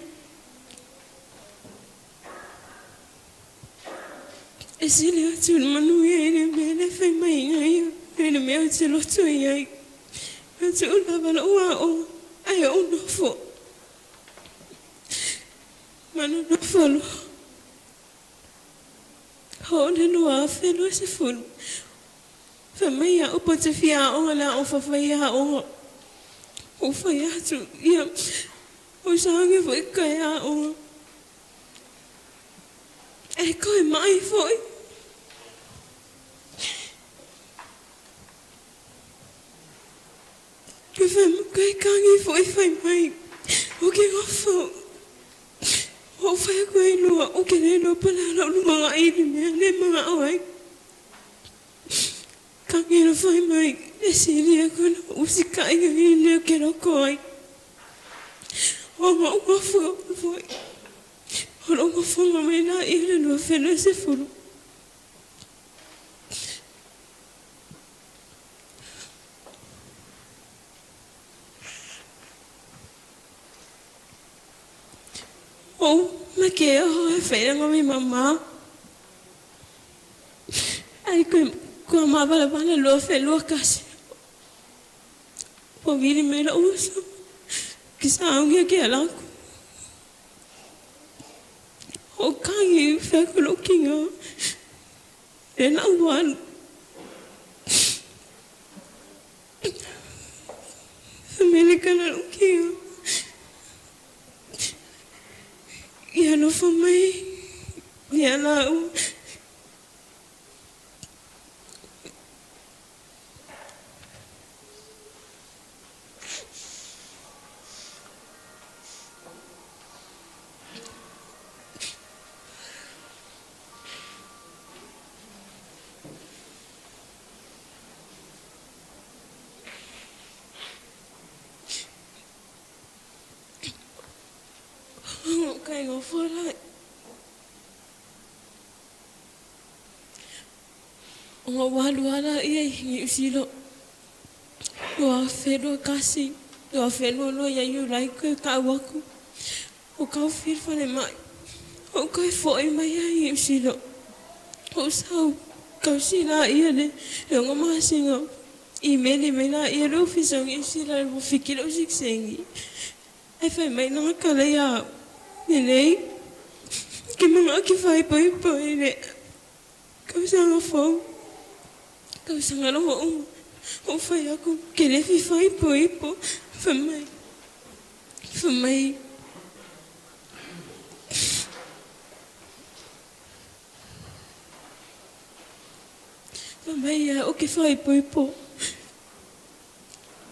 xin lỗi chuyện mà nuôi ai nên bé nó phải mày ngay nên là mẹ chỉ lỗi chuyện ấy nó chữ là bà nó hòa ông ai ông nó phụ mà nó phụ luôn họ nên hòa phép nó sẽ phụ Famaya upatafia ona ufafaya ona ufaya tu ya usangi foi kaya ona ai coi mai foi que fam kai kangi foi fai mai o que eu fo o fai coi no o que ne no para no mga ai ne mga ai Kangina foi mai esilia con usika ini kero koi. Oma foi. Oma foi mai na ile no fena se furu. Oh, ma che ho fena con mia mamma. Ai Kau mabala bala lo fe lo kasi. Po viri mera uso. Kisa angia ke alaku. O kangi fe ko lo kinga. Ena wan. Amerika na lo kinga. Ya no fa mai. Ya la Kaya nga fora. Nga wala iya hingi usilo. Wa fero kasi. Wa fero lo ya yu lai ko ka waku. O ka fir fale mai. O ka foi mai ya hingi usilo. O sau ka sila iya ne. Nga masinga. Imeli mena iya ro fisong isila mo fikilo siksengi. Ai fai mai nga kala ya. Nene, que mga kifay po ne. Kau sang afong, kau sang ano o fay ako kene fifay po famay. Whamai o ke whai poipo.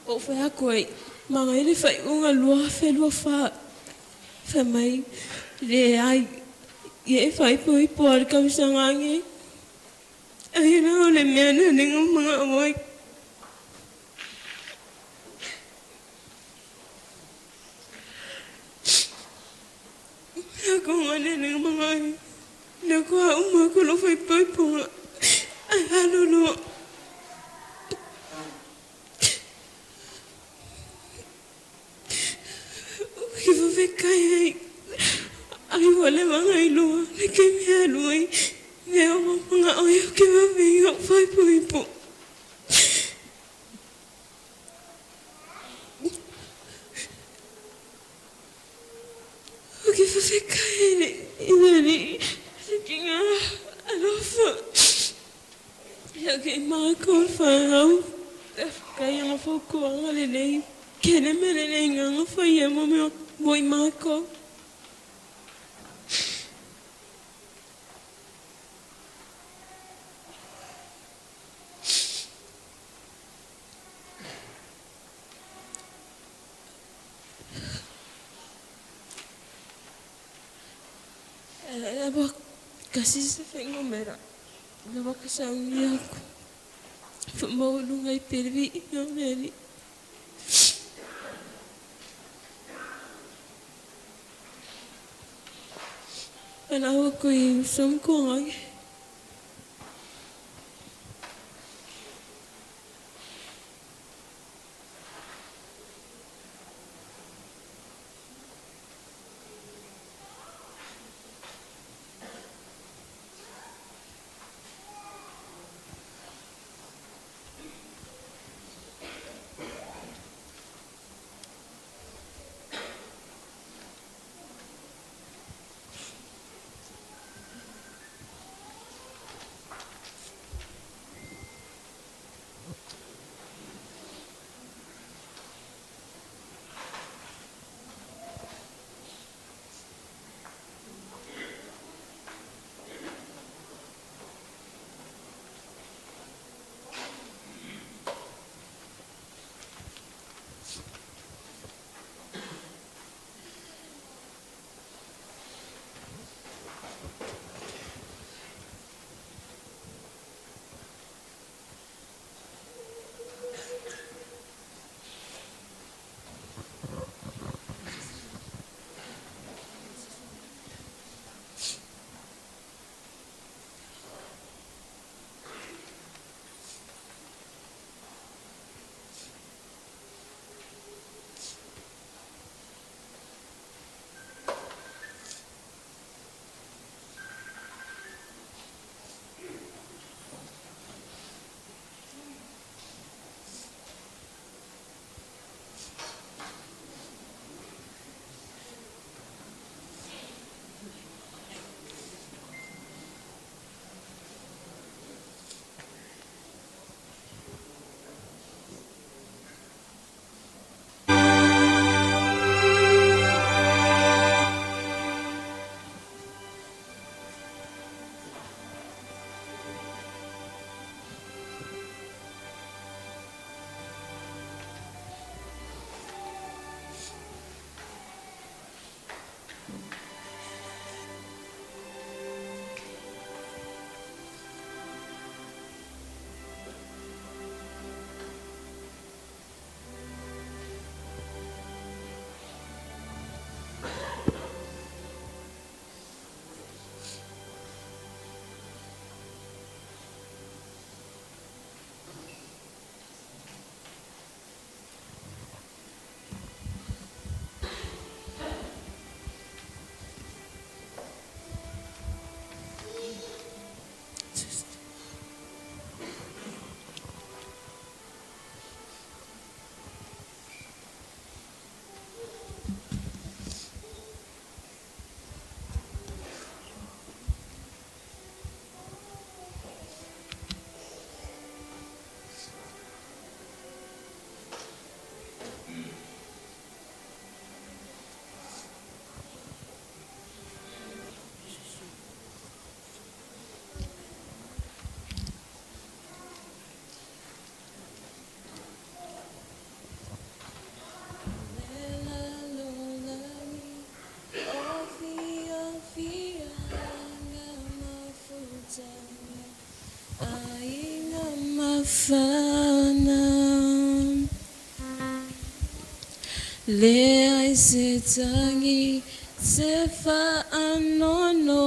O whai a koe, mga ele whai unga lua whelua wha. Whamai, re ai, e whai poipo ar kausangange. Ai rao le mea na nenga mga awai. Ako nga nenga mga ai. Nako a umako lo whai poipo nga. Ai halo lo. Ki whawhekai ai. Ai wale mga iloa. Ne ke mea luai. Mea o mga oi o ke whawhenga whai poipo. O ke whawhekai ai ne. Inari. Sikinga. Alofa. Ia ke mga kōr whahau. Kai anga whaukuanga le nei. Kene mere nei nganga whai e mo mea moi māko. Eba kasi sa whengo mera. Eba kasangi ako. Whamaulunga I pervi I ngā meri. Anawa ko I usam ko ngai. Lea se tangi se whaanono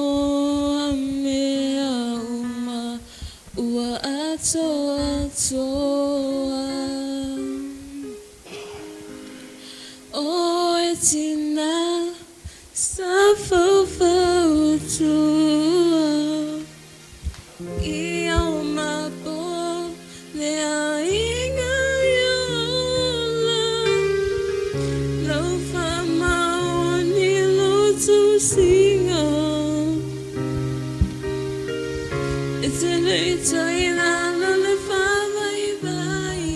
a mea uma ua atoa. O e tina sa whauwhau tua I au mapo lea inga yola lau whamau ni lotu singa e tēnā I toina lole whawai vai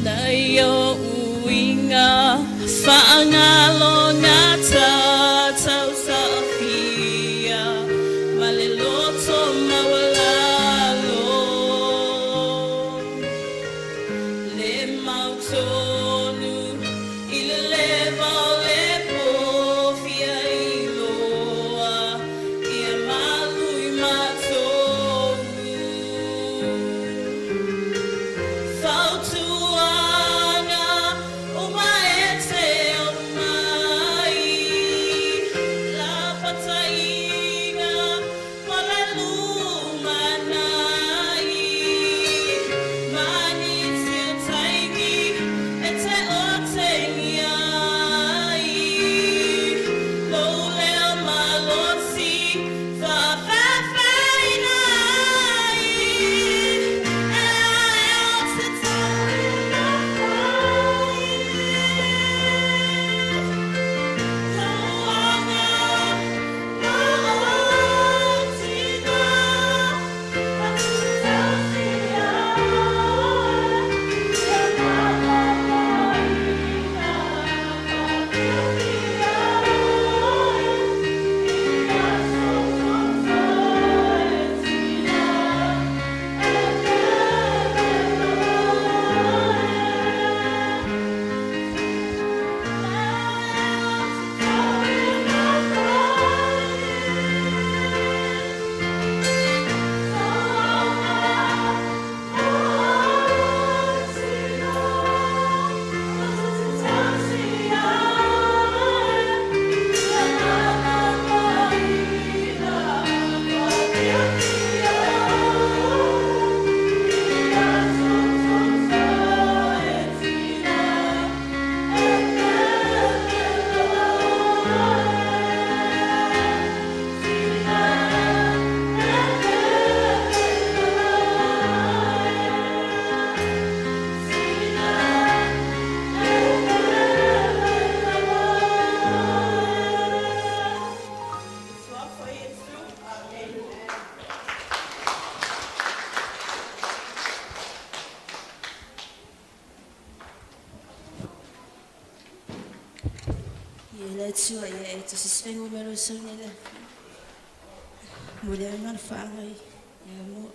Naio uinga whaangalo ngā tātau sawhia ma le loto mawalalo le mautonu I le lewa o le pōwhia I loa ia malui matou Fautuanga o mai te o mai la patainga ma le lumanai mani te taigi e te o te niai lo leo malosi whawhawhainai Let's go. Yeah, it's a swing over the sun. Mulher não fala aí. Amor.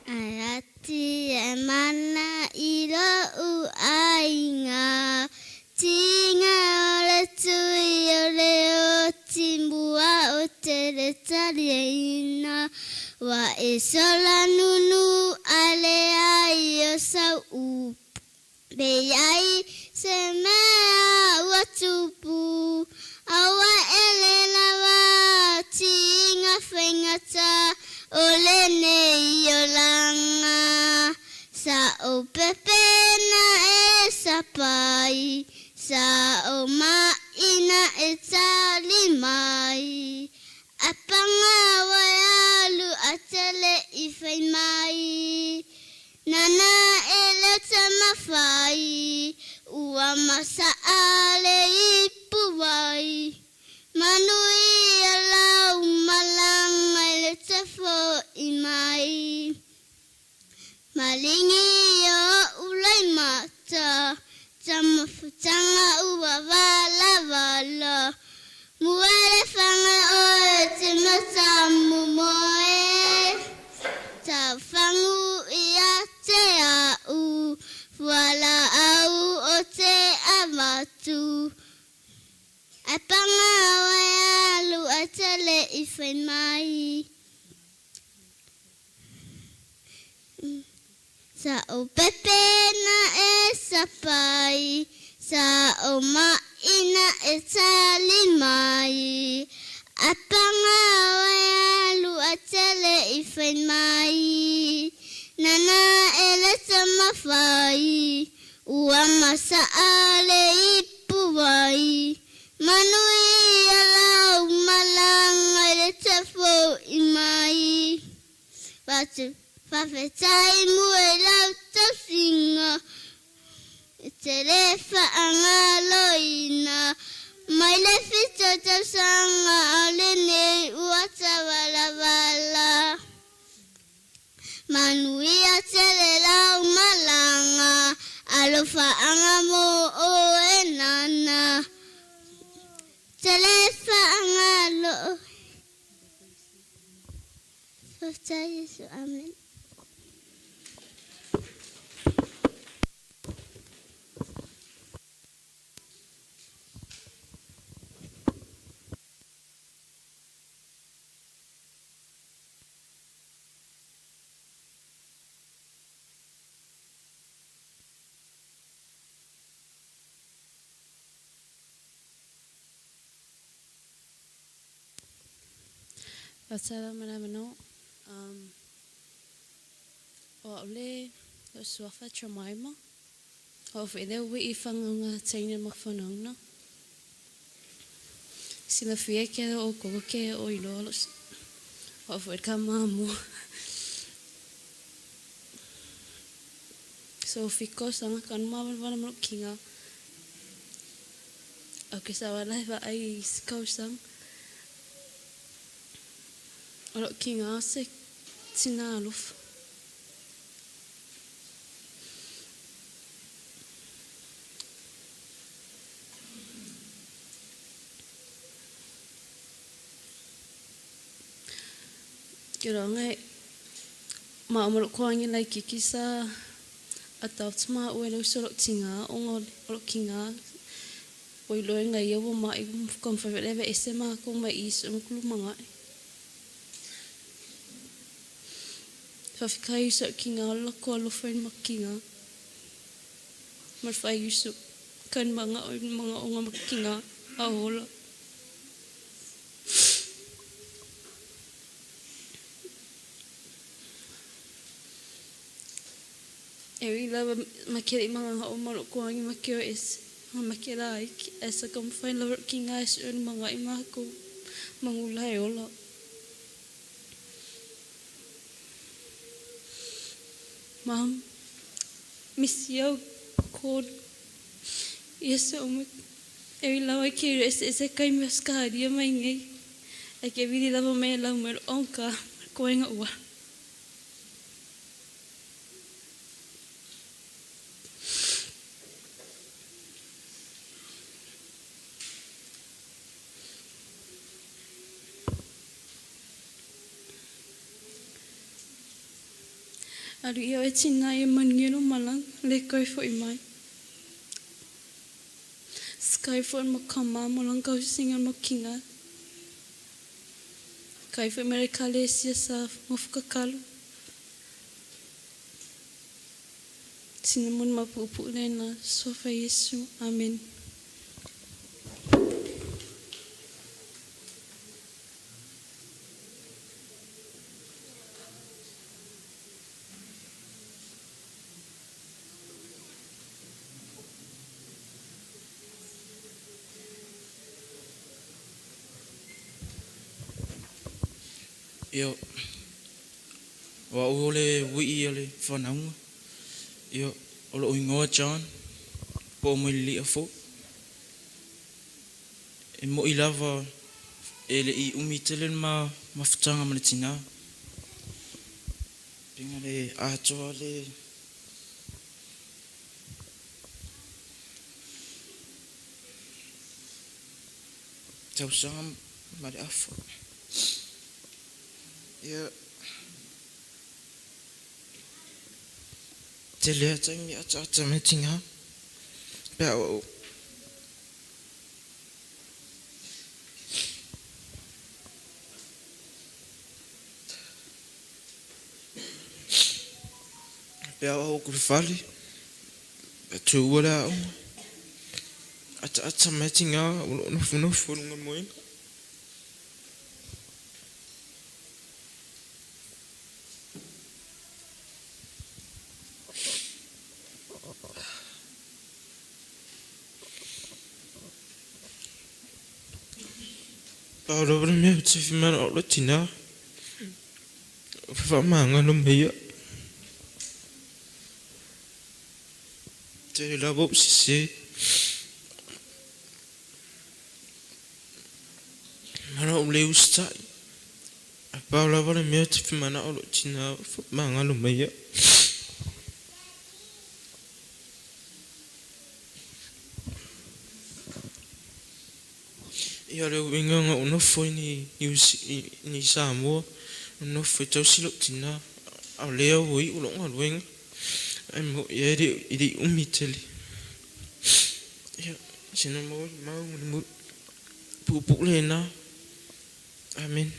Arati e mana iro u ainga tinga ole tui ole o timbua o te retariina wa e sola nunu ale ai o sau u be ai se mea watupu awa ele lawa tinga whengata ole nei o langa sa o pepe na e sapai sa o maina e tali mai apanga wa alu atele ua masaale ipu wai. Manui alau malanga le tefo imai. Malingi o ulai mata. Tama futanga ua wala wala. Muere fanga oe te matamu moe. Ta fangu ia te au. Wala au o te amatu. Ai panga wai alu a tele I whai mai. Sa o pepe na e sapai. Sa o maina e tali mai. Ai panga wai alu a tele I whai mai. Nana e le samawhai. Ua masaale ipu wai. Manui alau malanga le tefo imai. Watu whawhetai mue lau tawhinga. E te refa anga loina. Mai le whita tausanga au le nei ua tawala wala. Manui a tele lau malanga. Alofa anga mo o e nana. Telefa anga lo. Fafta Yesu, amen. Assalamu alaikum. O ole o suafa tramaima. O fede we I whangunga taina mawhananga. Sila fia ke o koko ke o ilolos. O fede ka mamu. So fiko sanga kan maman wana mo kinga. O kisa wala va ai skau sang. O kinga se tina aluf. Kira ngai ma amro koangi lai kikisa atau tsma uelo solo tinga ongo o kinga o ilo ngai yo ma I kom fa leve esema ko ma is un klu manga. Fafikai so kinga lo ko lo fen makinga. Mar fa yusu kan mga onga makinga ahola. Ewi lava makiri mga umaro ko ang makiro is makira esa kom fa lo kinga is un mga imako mangulay ola. Mom, miss you called yes, every love I care is a kind of scar, dear my ngay. I can really love my love, my uncle going over. Alu ia e tina e mangiru malang le kai fo imai. Sky fo makama malang kau singa makinga. Kai fo merekale sia sa mofka kalu. Sinamun mapupu lena sofa Yesu. Amen. Yo, wa ole wi ole whanau. Yo, olo ingoa John. po mo li afo. E mo ilava ele I umitelen mafutanga manatina. Pinga le ato le tausanga mari afo. Ya tele ata mi ata metinga. Pao Pao kurfali. Tu wala ata metinga no fulunga moin. Paolo me ti fimana o latina. Fa manga no meia. Te la bob si. Mana o le usta. Paolo va me ti fimana o latina. Fa manga no meia. Ia le winga nga uno foi ni Samoa uno foi tau silo tina au lea ui ulo nga luenga ai mo iri umiteli ia sina mo mau pupu le na amen.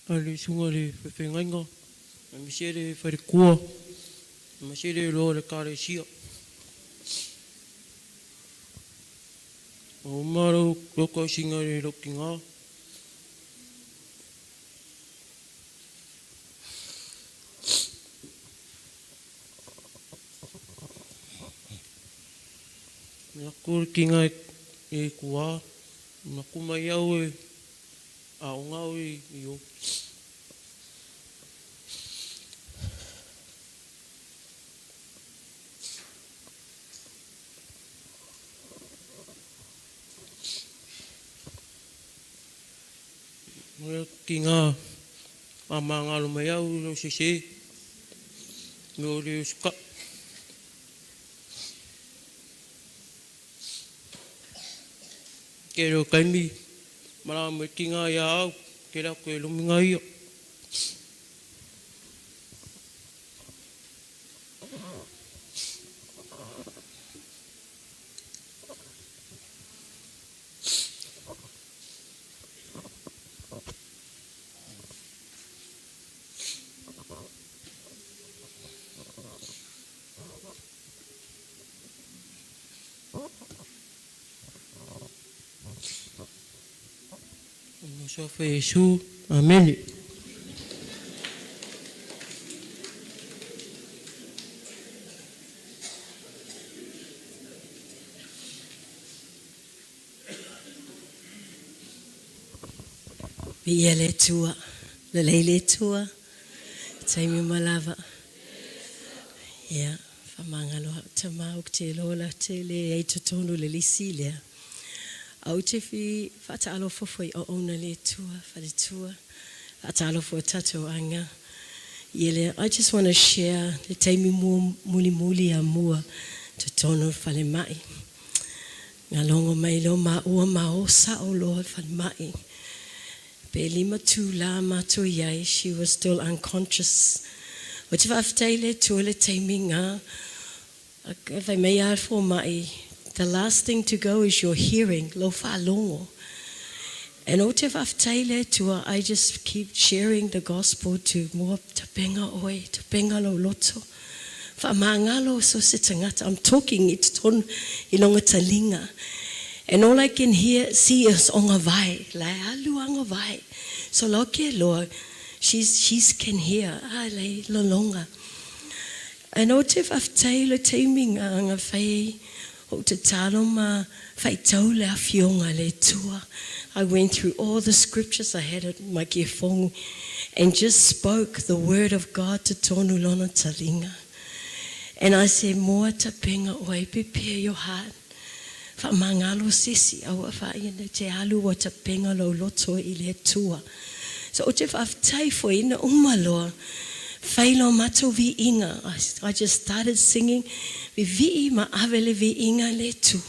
Ali sunga le whengainga, mi se le whare kua, mi se le loa le kare sia. O maro loko singa le loki ngā. Nā kore ki ngā e kua, nā kumai au e a o ngā i o. Ki ngā a māngalo mai au lo se me o le uska. Ke reo kaimi, mara me ki ngā ia au, ke reo koe luminga ia. Sofa Yesu, amen. Biele tua, le leile tua, taimi malava. Ya, famangalo tama ukte lola tele ai tonu le lisilia. Au te fi whataalo fofoi o ona le tua, whare tua, whataalo fo tato anga. Yele, I just want to share le taimi muli a mua te tono whale mai. Ngā longo mai lo ma ua ma o sa o lo whale mai. Pe lima tū la ma tō iai, she was still unconscious. O te whaftai le tua le taimi ngā, vai mei ar fo mai, the last thing to go is your hearing, lo whalongo. And o te whaftaile tua, I just keep sharing the gospel to mua tapenga oe, tapenga lo loto. Whamangalo so se tangata. I'm talking it ton ilonga talinga. And all I can see is onga vai. Lai alu anga vai. So loke Lord, she's can hear. Lai lolonga. And o te whaftaila te minga anga whai o te talo ma whai tau le a fionga le tua. I went through all the scriptures I had at my kefongu and just spoke the word of God to tonu lona talinga. And I said, moa ta penga oe, prepare your heart. Whamangalo sisi, awa whaina te alu wa ta penga lo loto I le tua. So o te whaftai fo ina umaloa, whailo mato vi inga. I just started singing, vi ma avele vi inga le tua.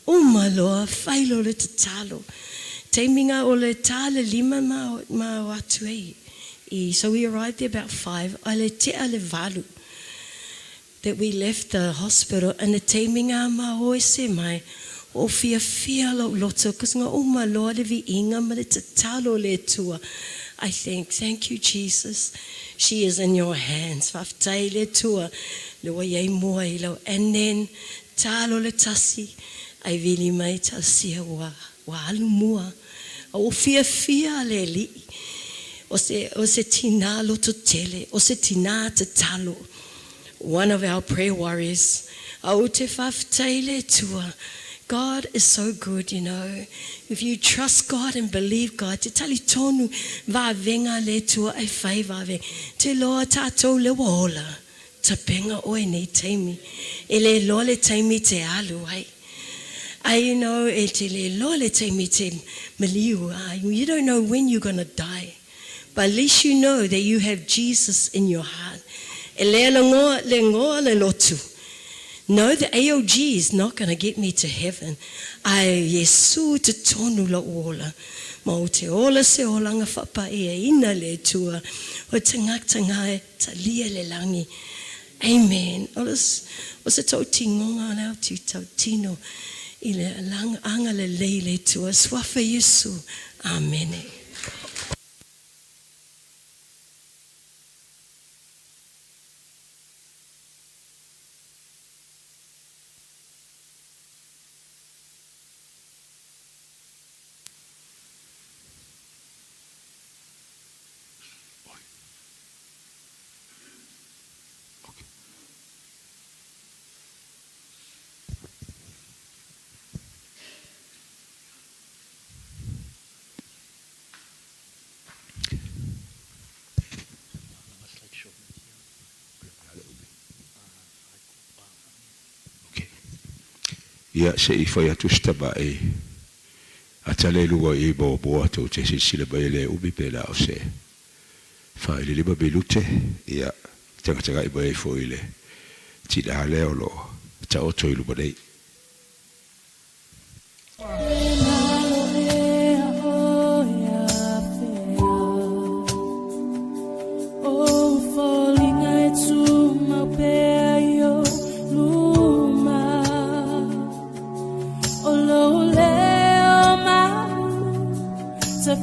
Umaloa, whailo le te talo. Te minga o le tale lima ma watu ei. So we arrived there about 5. Ale te ale valu. That we left the hospital and the te minga ma oe se mai. O fia lo loto. Because nga uma loa le vi inga ma le te talo le tua. I thank you Jesus. She is in your hands. Whaftai le tua. Lua yei mua ilo. And then talo le tasi. Ai vili mai tasia wa alu mua. O fia le li. O se tina loto tele. O se tina te talo. One of our prayer warriors. O te whaftai le tua. God is so good, you know. If you trust God and believe God, te tali tonu va venga le tua ai whai va venga. Te loa tātou le waola. Ta penga oe nei teimi. E le loa le teimi te alu ai. You know, e te le loa le teimi te maliu ai. You don't know when you're going to die. But at least you know that you have Jesus in your heart. E le ngoa le lotu. No, the AOG is not going to get me to heaven. Yesu te tonu la ola. Ma o te ola se olanga whapa e ina le tua. O te ngaktangai ta lia le langi. Amen. O se tau tingonga leo tu tau tino. I le anga le leile tua. Swafa Yesu. Amen. Ia se I whai atu staba e atale lua I boa tau te sisile bai le ubi pela o se whai li liba belute ia tanga I bai fo ile tida hale o lo ta oto I luba dei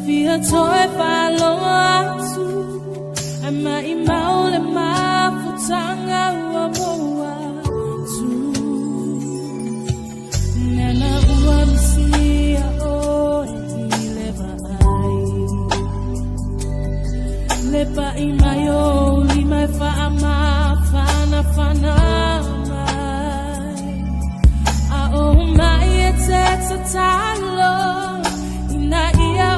Fia toi falong atu ama imau le mafutanga wa moa tu nana uamsia o le pa imayo li mai fa ama fana mai a o mai etsa talo ina ia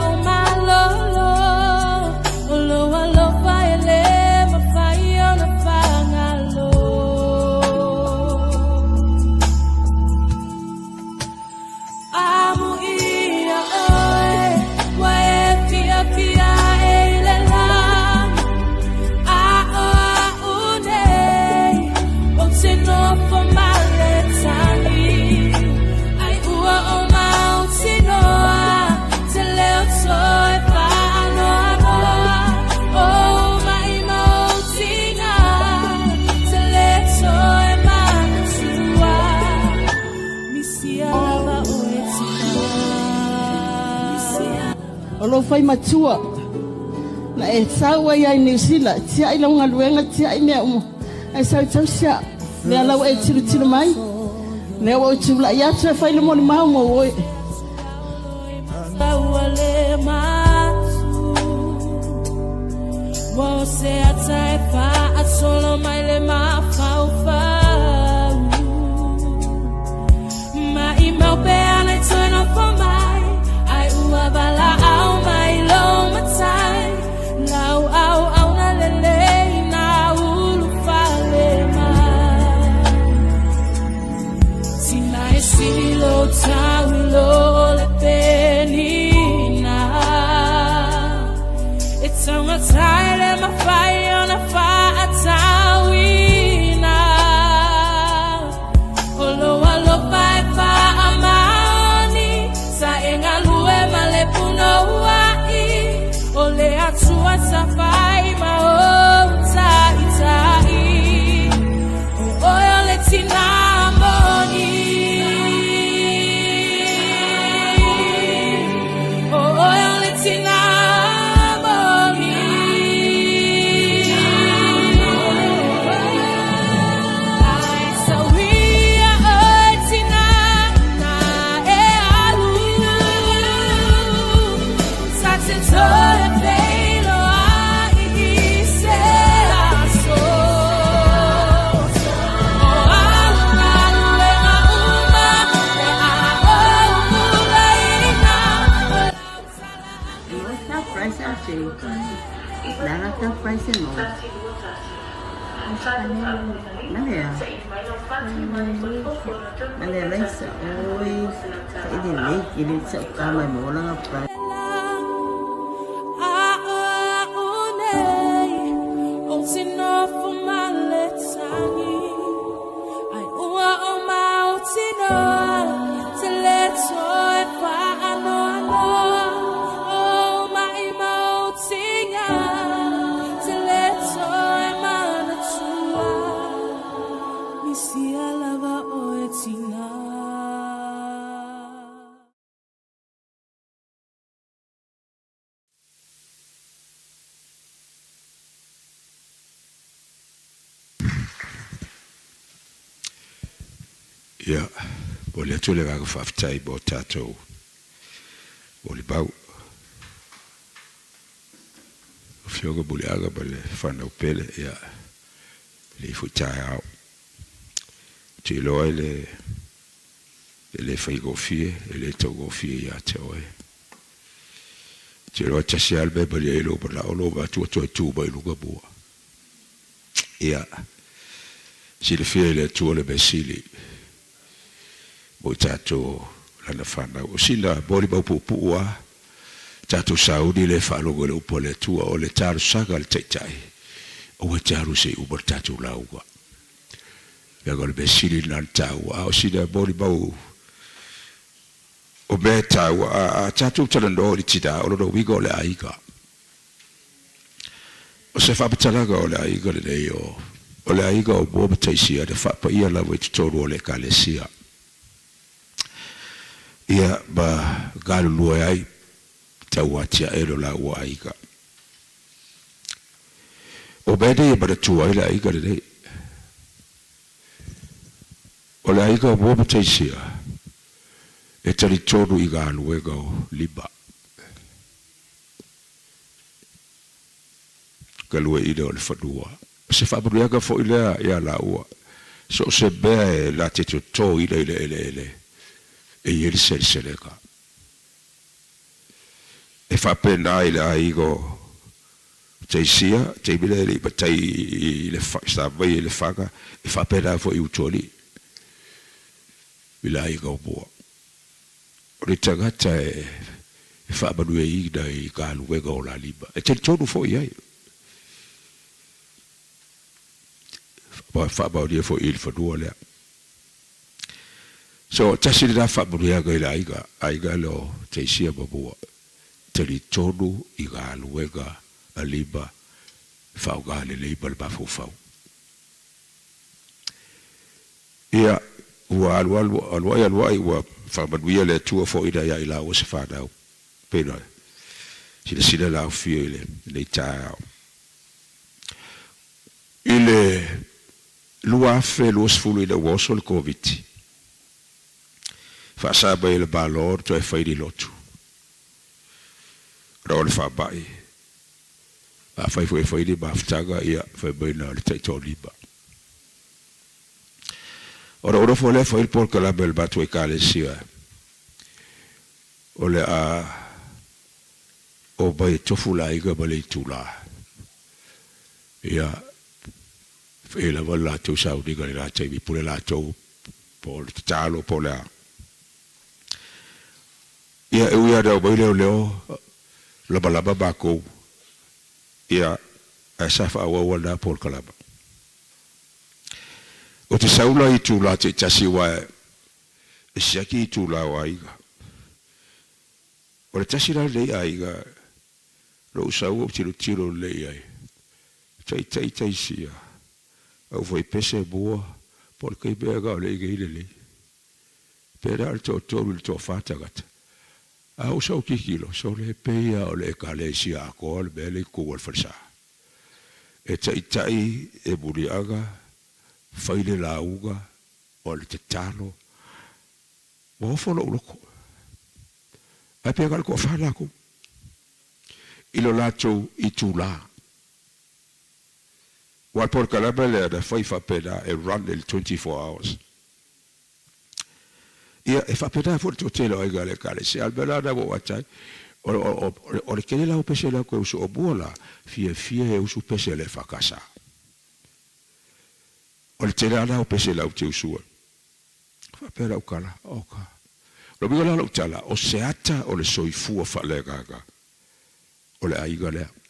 o lo fai matua na e sawa ia New Zealand tia I longa luenga tia I mea umo ai sa tausia le ala wa tiru mai le wa tu la ya tre fa le mo ma mo oi você até fa solo mai le ma fa ma i meu bem ai turn up for mai ai ua bala au mai lo matai lau au na le na ulu fa le ma sinai silo tawilo le penina it's on a time my fire on a fire tawina olo alo pai pa amani sa engalue male puno wai ole atua safai ma o tai o ole tinamoni o ole tinamoni Ya, boleh tu le vaga faftai bo tato. Boleh bau. Fioga boleh aga boleh fana upele ya. Le futai au. Ti loe le fai gofie, le to gofie ya te oe. Ti loe tasi albe boleh elo por la olo va tu ba iluga bua. Ya. Si le fie le tu le besili. O tato lana fana o sina boli ba pupua tato saudi le falogo le upole tua o le taru saga le taitai o taru se uber tato lauga ya gol besili nan tau o sina boli ba o beta a tato talando li tida o lo wigo le aiga o se fa betalaga o le aiga le o le aiga o bo betaisia de fa pa ia la we toro le kalesia ia ba galu lua ai tawatia ero la waiga o bede ia ba tua ila iga le o la iga bo betaisia e tali todo iga luega o liba galu ida o le fadua se fa bruega fo ila ia la ua so se be la teto to ila e ieri seleka e fa pena ile aigo teisia te bile le batai le fa sta vai le faga e fa pena fo utoli bila aigo bo ritagata e fa badu e ida i kalu wega o la liba e te todo fo ia fa ba dia fo il fo duole so tasi da fa buria ga ila aiga lo teisia babua teri todo iga luega aliba fa ga le label ba fo fa ia wa alwa fa buria le tu fo ida ya ila o se fa da pena si la fiele le ta ile lua fe los fulu ina wasol covid fa sa ba le balor to e fai di lotu rol fa bai a fai foi di baftaga ia fai bai na le taito liba ora fo le foi por la bel batu e kalesia ole a o bai tofula iga bale tula ia e la vola tu saudi ga la tei pure la to por talo por la ia e ia da bai leo la balaba bako ia a safa wa wala por kalaba o te saula i tu la te tasi wa e siaki i tu la wa iga o le tasi la le aiga lo sau o tiro le ai tai sia au foi pese boa porque pega le geile pera al to il fata gat au so kilo so le peia o le kalesia ko le bele ko falsa e tai e buriaga faile la uga o le talo o folo loko a pega ko fala ko ilo lato itula Wal por kalaba le da fai fa peda e run il 24 hours. Ia e fa peda for to telo ai gale kale se albela da bo watai o le kele la o pese la ko uso obola fie e uso pese le fa casa. O le tele la o pese la o te uso. Fa peda o kala oka. Lo bigo la o tala o seata o le soifua fa le gaga. O le ai gale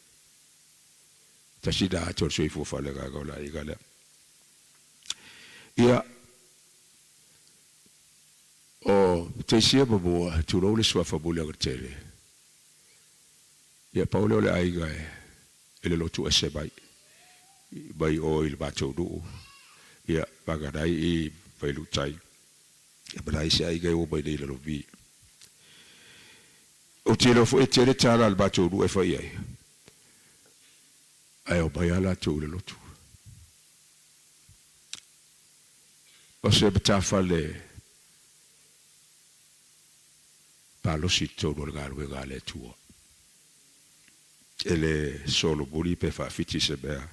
tasida ato sui fu fa le gaga la igale ia o te sia bobo tu lo le sua fa bulia tele ia paulo le aiga e le lotu ese bai o il bato du ia bagadai i vai lutai ia bai se aiga o bai le lo vi o te lo fu e te tala al bato du e fa ia ai o bai ala tu le lotu o se betafa le palo sito do galu gale tuo ele solo buri pe fa fiti se bea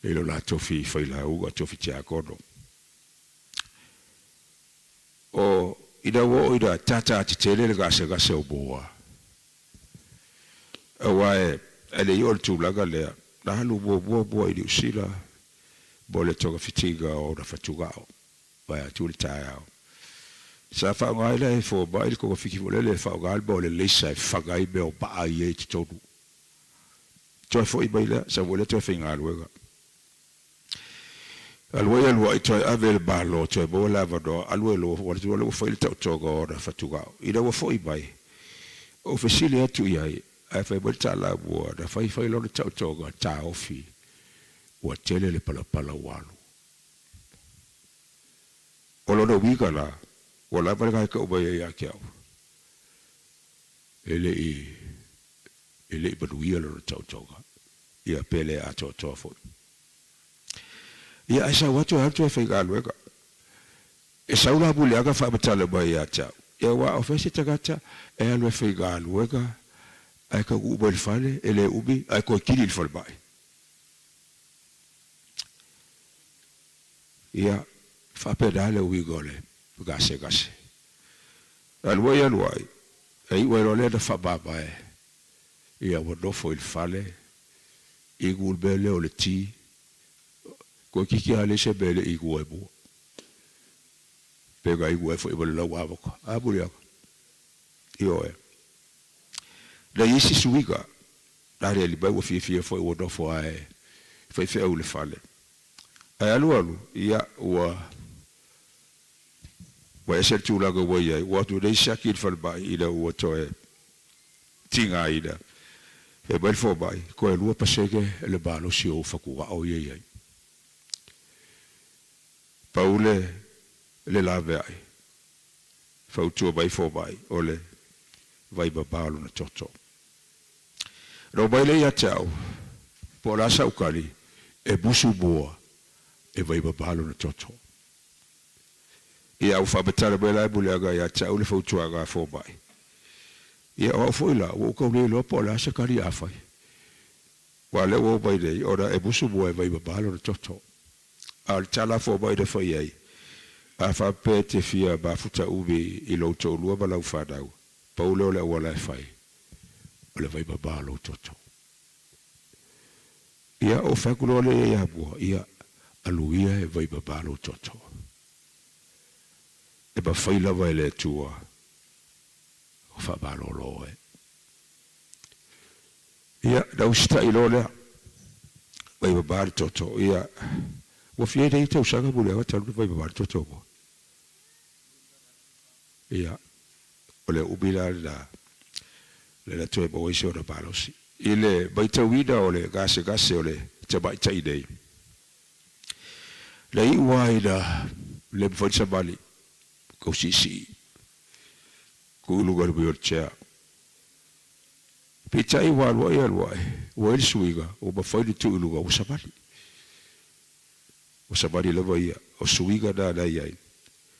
e lo lato fi fai la uga to fiti acordo o ida wo ida tata titele le gase o boa awae ele yol tu la galea la halu bo i usila bole toga fitiga o da fatugao vai tu taya sa fa ngaila e fo ba il ko fiki volele fa gal bole le sa fa gai be o pa ai ti todo to fo i baila sa vole to finga luega alwaya alwa to avel balo to bola vado alwelo lo fo il to go da fatugao ida wo fo i bai officially atu yai ai fai bolta la bua da fai lo tau toga ta ofi wa tele le pala walu o lo do biga la wala para ka o bai ya kiao ele baduia lo tau toga ia pele a to fo ia asa watu alto fai galuega e saula buliaga fa batala bai ya cha ia wa ofesi tagata e alwe fai galuega ai ka uba il fale ele ubi ai ko kili il fal bai ia fa pedale ui gole gase alwai ai wero le da fa baba ia wodo fo il fale i gul bele o le ti ko kiki ale se bele i guebu pega i guefo i bole la wavoko abulia io la isi suiga la re li bai wo fi fo wo do fo ai fe o le fale ai alu ia wa ese tu la go ia wa tu dei shakil fal bai ida wo to e tinga ida e bel fo bai ko e lua pasege le balo si o fa ku o ia paule le lave ai fa tu bai fo bai ole vai babalo na toto ro bai le ya chao por asa ukali e busu boa e vai babalo na toto ia u fa betala bela bule aga ya cha ule fo tuaga fo bai ia o foi la o ko le lo pola sa kari afai wa le o bai dei ora e busu boa e vai babalo na toto al chala fo bai de foi ai a fa pete fia ba futa ubi i lo to lua ba lau fa dau paulo le wala fai o le vai babalo toto ia o fa kulo le ia boa ia aluia e vai babalo toto e ba fai lava ele tua o fa balo lo e ia da usta i lo le vai babalo toto ia o fie dei te usanga bule o talu vai babalo toto bo ia o le ubila le tue bo iso da balosi ile baita wida o le gase o le te baita idei le iwaida le fotsa bali ko sisi ko lugar bi orcha pita i walwa o el suiga o ba foi tu lugar o sabali le vai o suiga da ia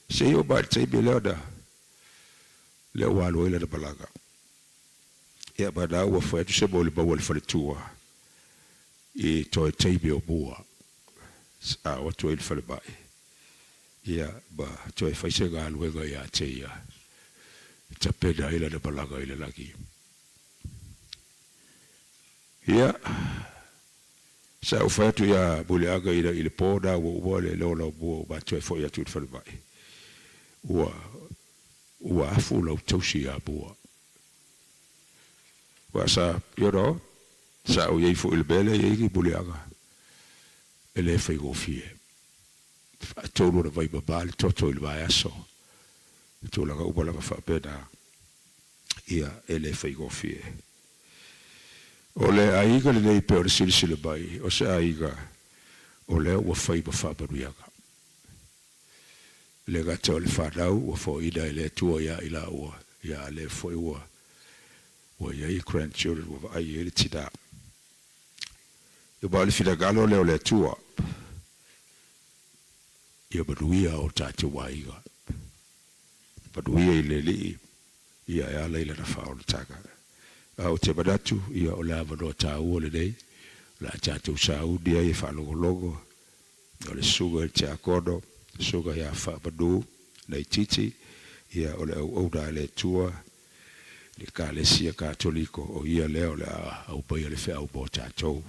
se yo ba te belada le walwa ile da balaga ia ba da o foi tu se bol ba wal fa tua e to te be o boa a o to il fa ba ia ba to e fa se ga luego ia te ia te peda ile da balaga ile lagi ia sa o fa tu ia buliaga ile poda o le lo bo ba to e foi ia tu fa ba o afu lo to si a boa wa sa yoro sa o ye fu il bele ye ki buliaga ele fai go fie tolu na vai babal toto il vai aso tu la go bola fa peda ia ele fai go fie ole aiga le nei per silsile bai o se aiga ole o fai ba fa baruiaga le gato le fa dau o fo ida ele tu ia ila o ia le foi o ia i grandchildren o ai ele tida io ba le fila galo le tua ia baruia o tatu waiga baruia ile li ia ia leila na fa o taka au te badatu ia o lava no tau le dei la tatu saudi ia fa logo o le suga il chakodo suga ia fa badu nei titi ia o le o da le tua le kalesia katoliko o ia leo le au pai le fe au bo tatu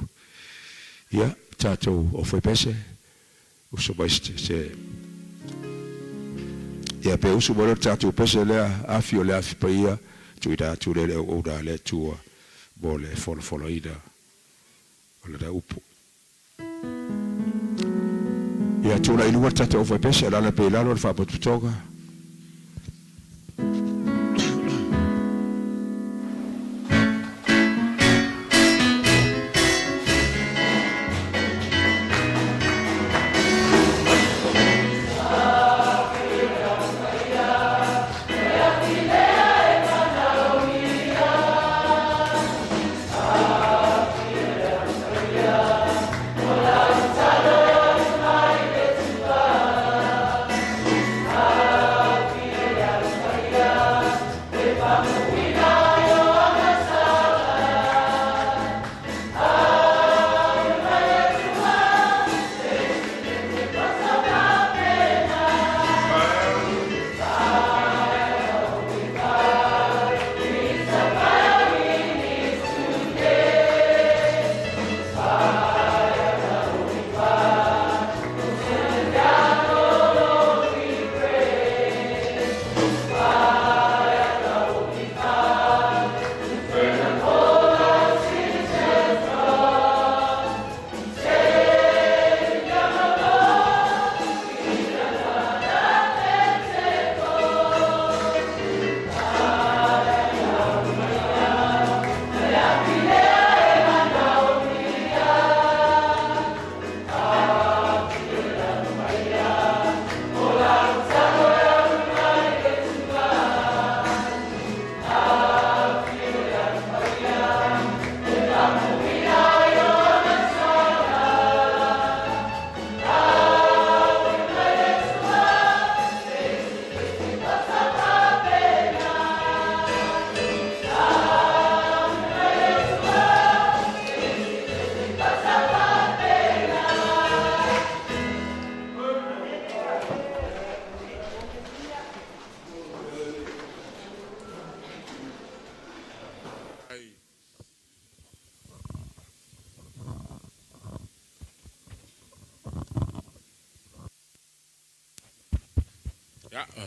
ia tatu o foi pese o so baiste se ia pe usu bolo tatu pese le afio le afi paia tu ida tu le o da le tua bole folo ida o le da upu ia tu la ilu tatu o foi pese la pe la lo fa botoga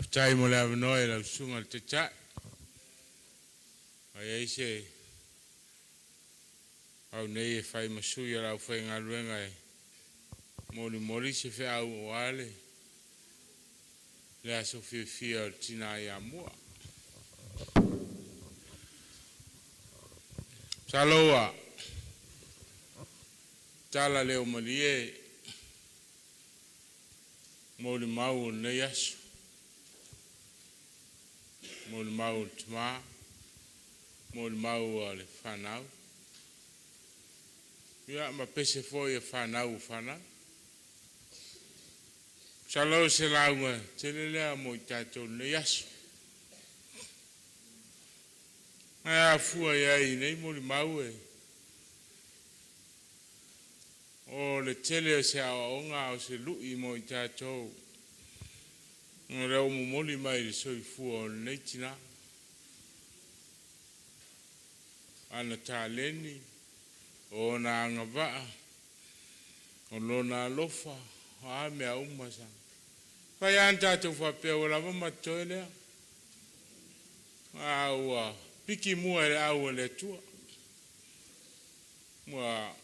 tai mo la no e la sunga te cha. Ai se au nei e fai masu ia la fai ngaluenga e mori se fe au wale le aso fia tina ia mua. Saloa tala leo malie moli mau ne yasu moli mau tma moli mau ale fanau ia ma pese foi e fanau fana salo se launga telele mo tato ne yasu a fua ia nei moli mau e o le tele se a onga o se lui mo i tātou. Ngā reo mo moli mai le soi fua o nei tina. Ana tā leni, o nā anga waa, o lona lofa, o a mea umasa. Pai an tātou whapea o lava matoe lea. Aua, piki mua le aua le tua. Mua,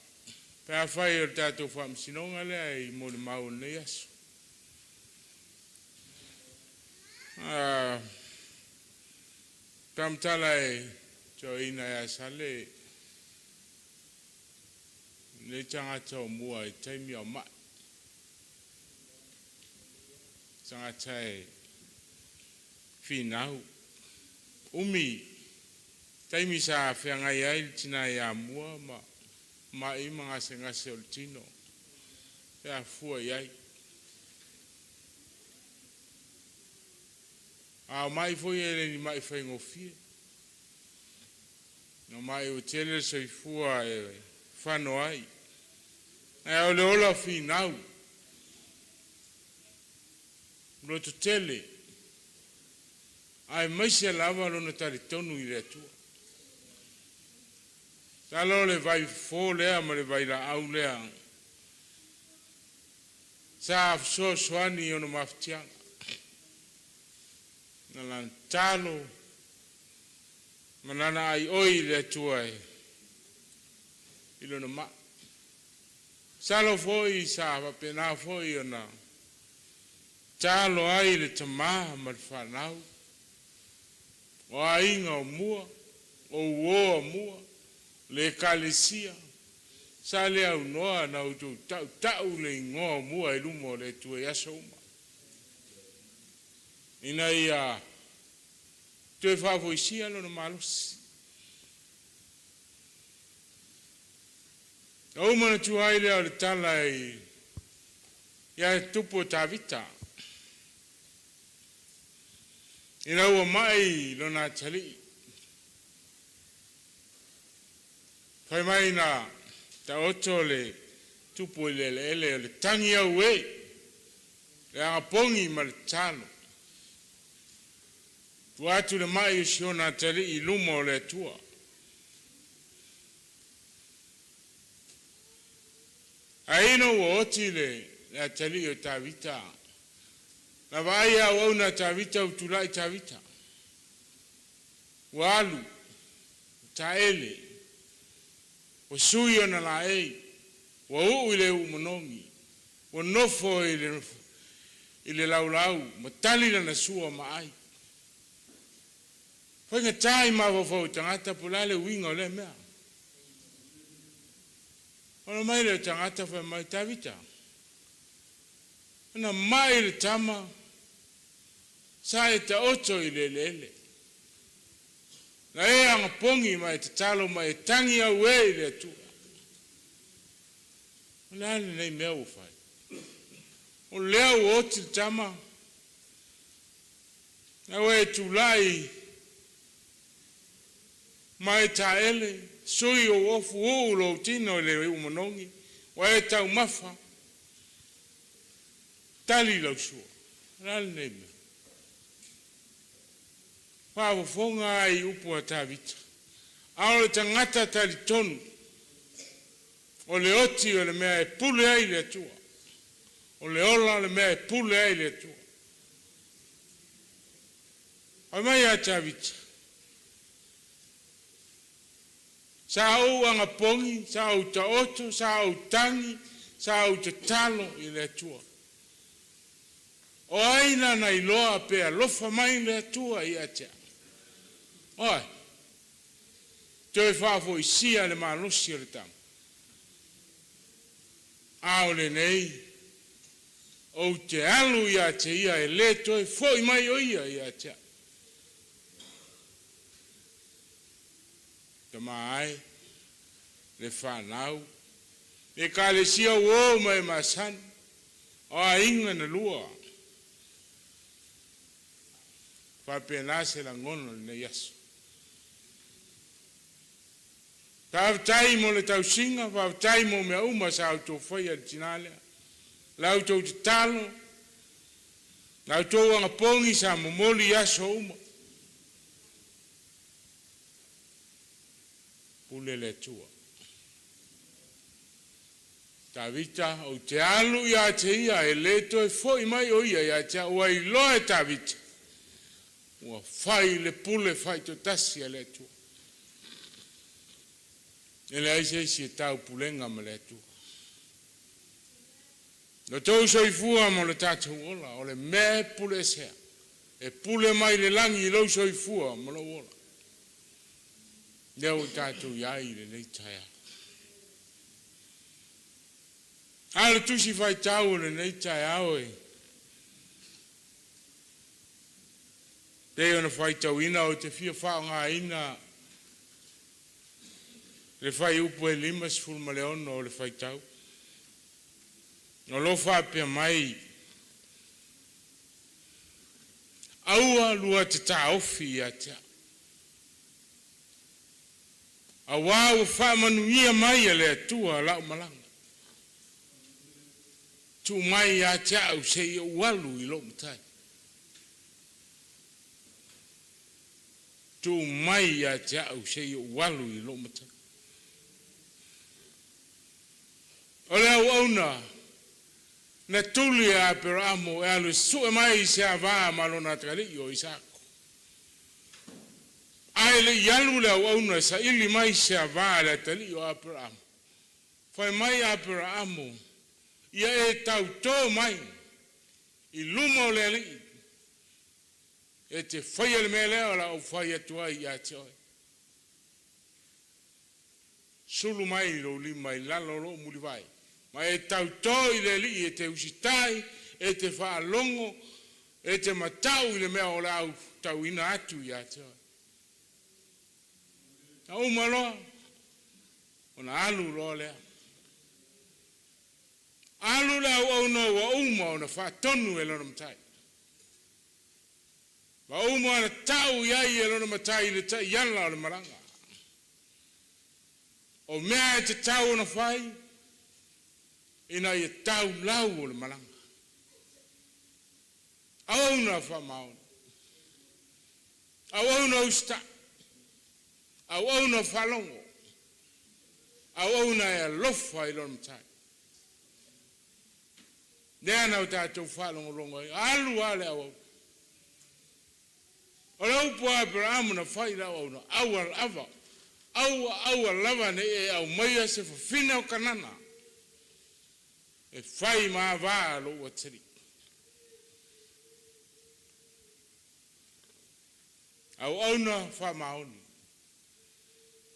pea whai o tātou whamsinonga lea I mo le mau ne yasu. Tamtala e tō ina e sale ne tangata o mua e taimi o mai. Tangata e whinau. Umi, taimi sa whiangai ai tina e a mua ma I mga se ngase o tino. Pea fua iai. A mai foi ele ni mai foi ngofie. No mai o tele so I fua e fano ai. E o le ola finau. Roto tele. Ai mai se lava lona tari tonu I le atua. Talo le vai fo lea ma le vai la au lea. Sa so soani ono maftianga. Nalan talo. Manana ai oi le atua e. Ilo ma. Salo foi sa va pena foi ona. Talo ai le tama ma le whanau. O ainga o mua. O uo o mua. Le kalesia sa le au noa na utu tau le ingoa mua I lumo le tue aso uma. Ina ia tue whavoisia lo na malusi. Au mana tu haile au le tala ia tupo tavita. Ina ua mai lo na tali. Pai mai na ta oto le tupu le tangi au e. Le anga pongi ma le talo. Tu atu le mai usio na tali I lumo le tua. Aino ua oti le tali o tavita. Na vai au na tavita utulai tavita. Walu. Taele. O sui ona la ei, o uu ile umonongi, o nofo ile laulau, ma tali na sua ma ai. Whainga tai ma wafau tangata pulale winga o le mea. Ona mai le tangata whai mai tavita. Ona mai le tama, sa e ta oto ile lele. Na e anga pongi mai te talo mai tangi au e le tua. O lale nei mea ufai. O leo o oti tama. Na we tu lai. Mai ta ele. Sui o ofu o lo tino le umonongi. Wa e tau mafa. Tali lau sua. Lale nei mea. Pao fonga ai upu a tavita. Ao le tangata tali tonu. O le oti o le mea e pule ai le tua. O le ola le mea e pule ai le tua. O mai a tavita. Sa au anga pongi, sa au ta oto, sa au tangi, sa au te talo i le atua. O aina na iloa pea lofa mai le atua i atea. Oi, te whafo i sia le malosi o le tamo. Ao le nei, o te alu i atea ia e le toi, foi mai o ia i atea. Te mai, le whanau, e ka le sia uo mai masan, o a inga na lua. Whapena se la ngono le yasu. Tāwtai mo le tausinga, whawtai mo mea uma sa auto whai al tinalea. La auto te talo, la auto anga pongi sa momoli yaso uma. Pule le tua. Tavita o te alu ia te ia e leto e foi mai o ia te ua i loe tavita. Ua fai le pule fai to tasi e le tua. E le aise si e tau pulenga ma le tua. No tau soifua mo le tatu ola, o le me pule sea. E pule mai le langi i lau soifua mo le ola. Leo tatu iai le leitaia. Ale tusi fai tau le leitaia oe. Leo na fai tau ina o te fia whao ngā ina. Le fai upo e lima sifuru ma leono o le fai tau. No lo fa pia mai. Aua lua te ta ofi a tea. A wau whamanuia mai a le atua lau malanga. Tu mai a tea au se i walu i lo mutai. Tu mai a tea au se i walu i lo mutai. O le au auna, na tuli a peramo e alu su mai se ava malona tali o isako. Ai le yalu le auna sa ili mai se ava le tali o peramo. Foi mai a peramo. Ia e tau to mai. I lumo le li. E te foi le mele o la o foi atua ia te oi. Sulu mai lo lima i lalo lo muli vai. Ma e tau toi le li e te usitai, e te whaalongo, e te matau i le mea o lau tau ina atu i atua. Na umaloa, o na alu loa lea. Alu lea au no wa uma o na whaatonu e lona matai. Wa uma o na tau iai e lona matai le tai yala o le maranga. O mea e te tau na whai, ina i tau lau o le malanga. Au na whamaona. Au na usta. Au na whalongo. Au na e lofa i lona matai. Nea nau tātou whalongo rongo i alu ale au. O lau pua Abraham na whai lau au na awal ava. Aua lava ne e au maia se whawhina o kanana. E whai maa vaa lo ua tiri. Au na wha maoni.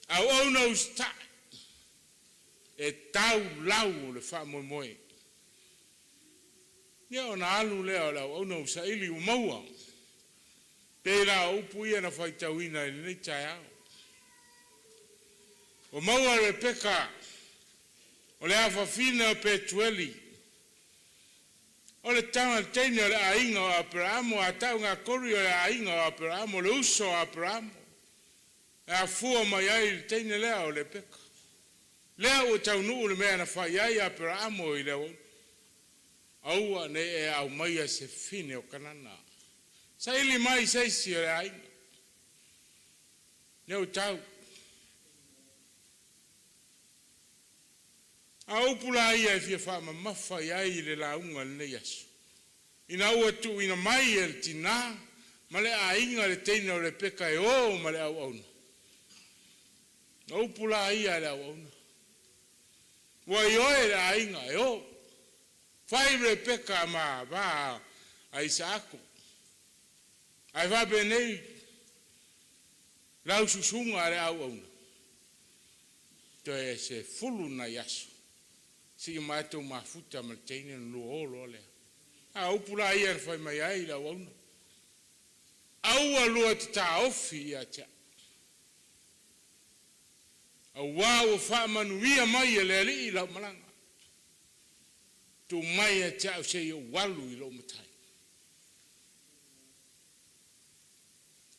Au na usta. E tau lau le wha moe moe. Nia o na alu leo lau au na usa ili u maua. Pera upu ia na whai tauina ili nei tai au. O maua Rebeka, o le afa fina o Petueli, o le tanga teine o le ainga o Abrahamo, a tau ngā kori o le ainga o Abrahamo, le uso o Abrahamo, e a fua mai ai le teine lea o le peka. Lea o tau nuu le mea na whai ai Abrahamo i leo, aua ne e au maia se fine o kanana. Sa ili mai seisi o le ainga. Leo tau. A upula ia e fia whaama mawhai ai le launga le yasu. Ina ua tu ina mai e tina, Ma le ainga le teina o le peka e o ma le au auna. O pula ia le au auna. Wa ioe le ainga e o. Fai le peka ma va a Isaako. Ai va benei lau susunga le au auna. To e se fulu na yaso. Si mato mafuta ma teina lo olo le. A upula ia fai mai ai la auna. Au alua te ta ofi ia tia. Au wau wha manuia mai e le li i lau malanga. Tu mai e tia au se i walu i lau matai.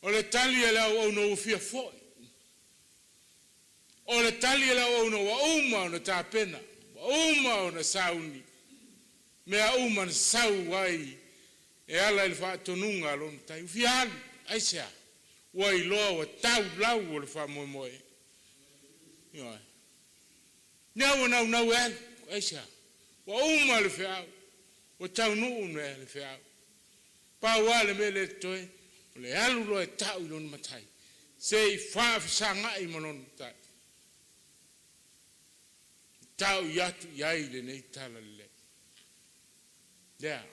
O le tali e lau au no ufia foi. O le tali e lau au no wa uma o na ta pena. Wa uma o na sauni. Mea uma na sau wai. E ala il fa tonunga lo matai. Ufia alu. Aisea. Wai loa wa tau lau o le fa moe moe. Ia. Nau nau e alu. Aisea. Wa uma le feau. Wa tau nuu ne le feau. Pa wale me le toe. Le alu lo e tau i lon matai. Se i whaafisanga i manon matai. Tau i atu i aile nei tala le. Lea.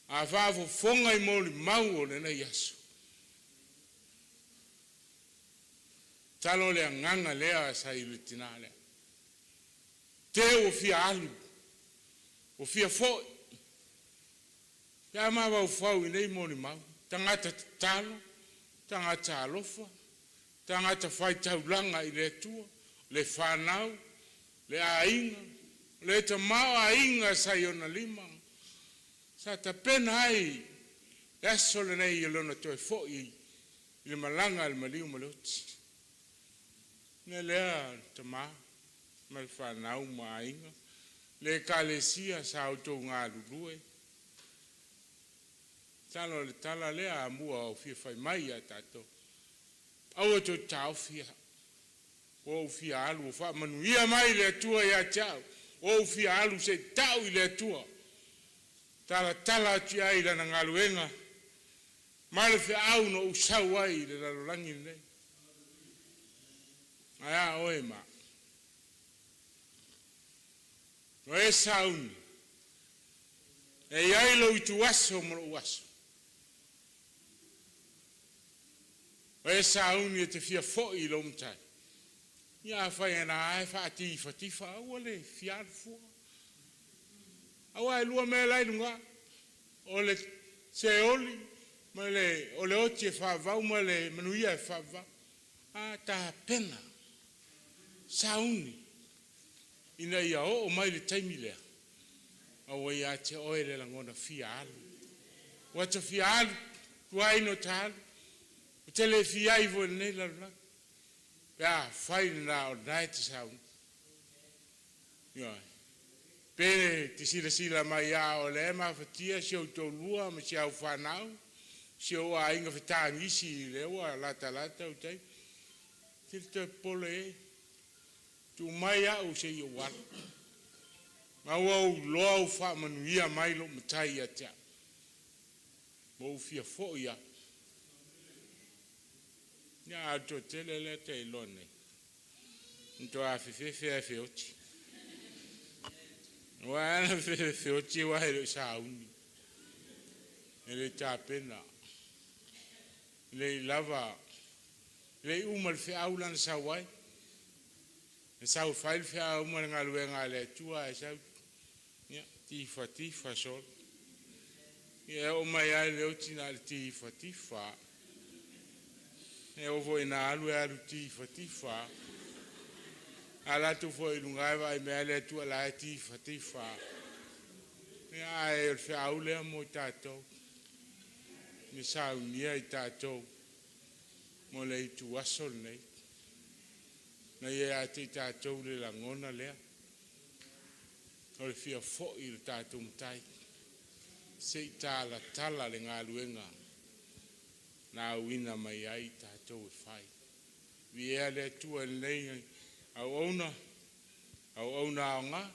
A whaafo fonga i moli mau o le nei yasu. Talo lea nganga lea sa i le tina lea. Te o fia alu. O fia foi. Pea mawa o fau i nei moli mau. Tangata talo, tangata alofa, tangata fai taulanga i le tua, le whanau, le ainga, le ta mau ainga sa iona lima. Sa ta pena ai, yaso le nei ilona toi fo i le malanga le maliu maloti. Ne lea ta maa, ma le whanau ma ainga, le kalesia sa auto ngā lulue. Talo le tala lea mua o fia fai mai a tato. Au e to tau fia. O fia alu o fa manuia mai le tua ia tau. O fia alu se tau i le tua. Tala tia ai lana ngaluenga. Male fia au no usau ai le lalolangi nei. Aya oe ma. No e sauni. E iai lo i tu waso mo waso. E sauni e te fia fo i lo mtai. Ia fai ana ai fa tifa au le fiar fo. Au ai lua me lai lunga. O le se oli ma le o le oti e fa va ma le manuia e fa va. A ta pena. Sauni. Ina ia o mai le taimi lea. Au ia te oere la ngona fia alu. Wata fia alu. Tuai no talu. Te le fia i vo nei la la. Ya, fai na o night sound. Ya. Pere te sila mai a o le ma fatia si o to lua ma si au fanau. Si o a inga fatani si le o lata o tai. Te pole. Tu mai a o se i o wala. Ma o lo fa manuia mai lo matai a tia. Mo fia fo ia. Ya to tele le te lone. Nto a fe oti. Wa fe oti wa le sauni. Ele ta pena. Le lava. Le umal fe aulan sa wai. Sa u fail fe umal ngalwe ngale tua sa. Ya tifa sol. Ya o mai le oti na tifa. E o voi na alu e alu tifa. Ala tu foi lungai vai me le tu ala tifa. E ai fe aule mo tato. Mi sa unia i tato. Mo le tu asol nei. Na ye ati tato le la ngona le. O le fia fo i tato mtai. Se tala le ngaluenga. Na wina mai ai tātou e whai. Vi ea le tua nei au auna o ngā.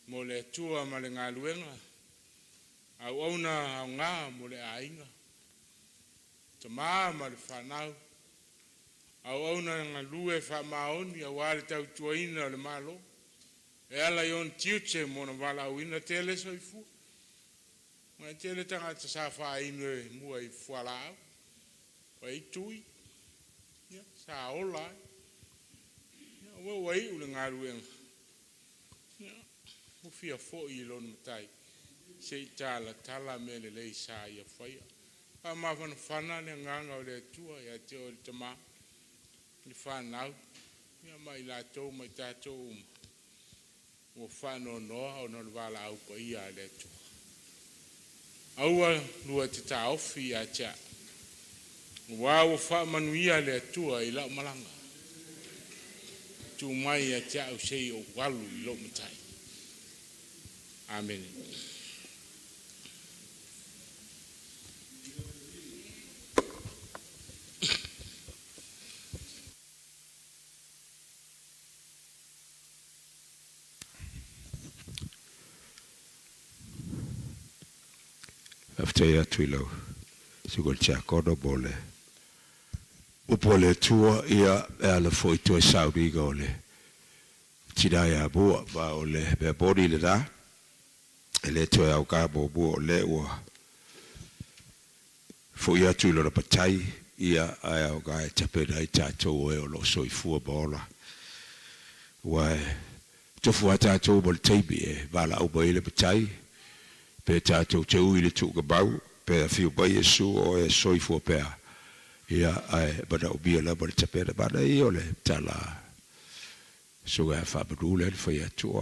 Mo le tua ma le ngā luenga. au na nga mo le ainga te ma le whanau au na nga lue whamaoni a wale tau tuaina le malo e ala yon tiuche mo na wala uina tele soifu ma tele tanga te sa whaine mua i whalao wa i tui sa ola wai ule ngā ruenga Mufia fo i lon matai. Se tala mele le sa ia fai. Pa ma fana ne nganga le tua ya te o te ma. Ni fana ia mai la to mai ta to. Wo fano no o no wala au pa ia le tua. Aua lua te ta ofi ya cha. Wa wo fa manuia le tua i la malanga. Tu mai ya cha o sei o walu i lo matai. Amen. After ya twilo, sigol cha kodo bole. Upole tua ia ala foi tua Saudi gole. Tidaya bua ba ole be body le da. Ele toe au ka bobo le o fo ia tu lo patai ia ai au ga tape dai tato e o lo soi fu bola wa to fu ata to bol tebe e vala au boile patai pe tato te u ile tu ga bau pe fiu ba yesu o e soi fu pe ia ai ba da ubia la bol tape ba da io le tala so ga fa badule fo ia tu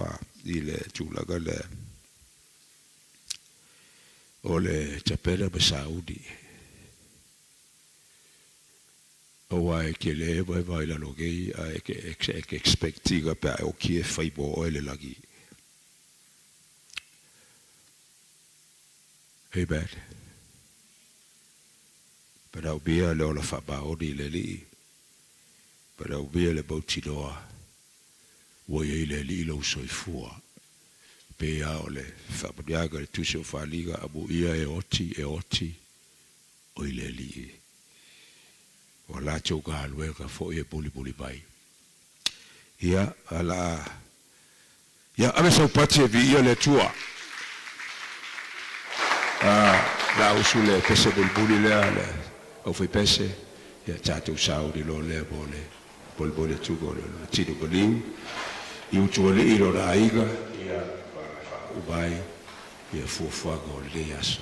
ile tu la ga le ole chapela ba Saudi o wai ke le vai la logi ai ke expectiga pa o ki fai bo ele lagi hey bad para ubia le ola fa ba o di le li para ubia le bauti doa wo ye le li lo soi fua pe ole fa bodiaga le tuso fa liga abu ia e oti o ile li wala choga alwe ka fo e boli bai ia ala ia ame so pati vi ia le tua la usule pese boli le ala o foi pese ia chato saudi lo le boli tu go le tiro golin i utuole i lo raiga ia ubai ia fuafuaga o lelei aso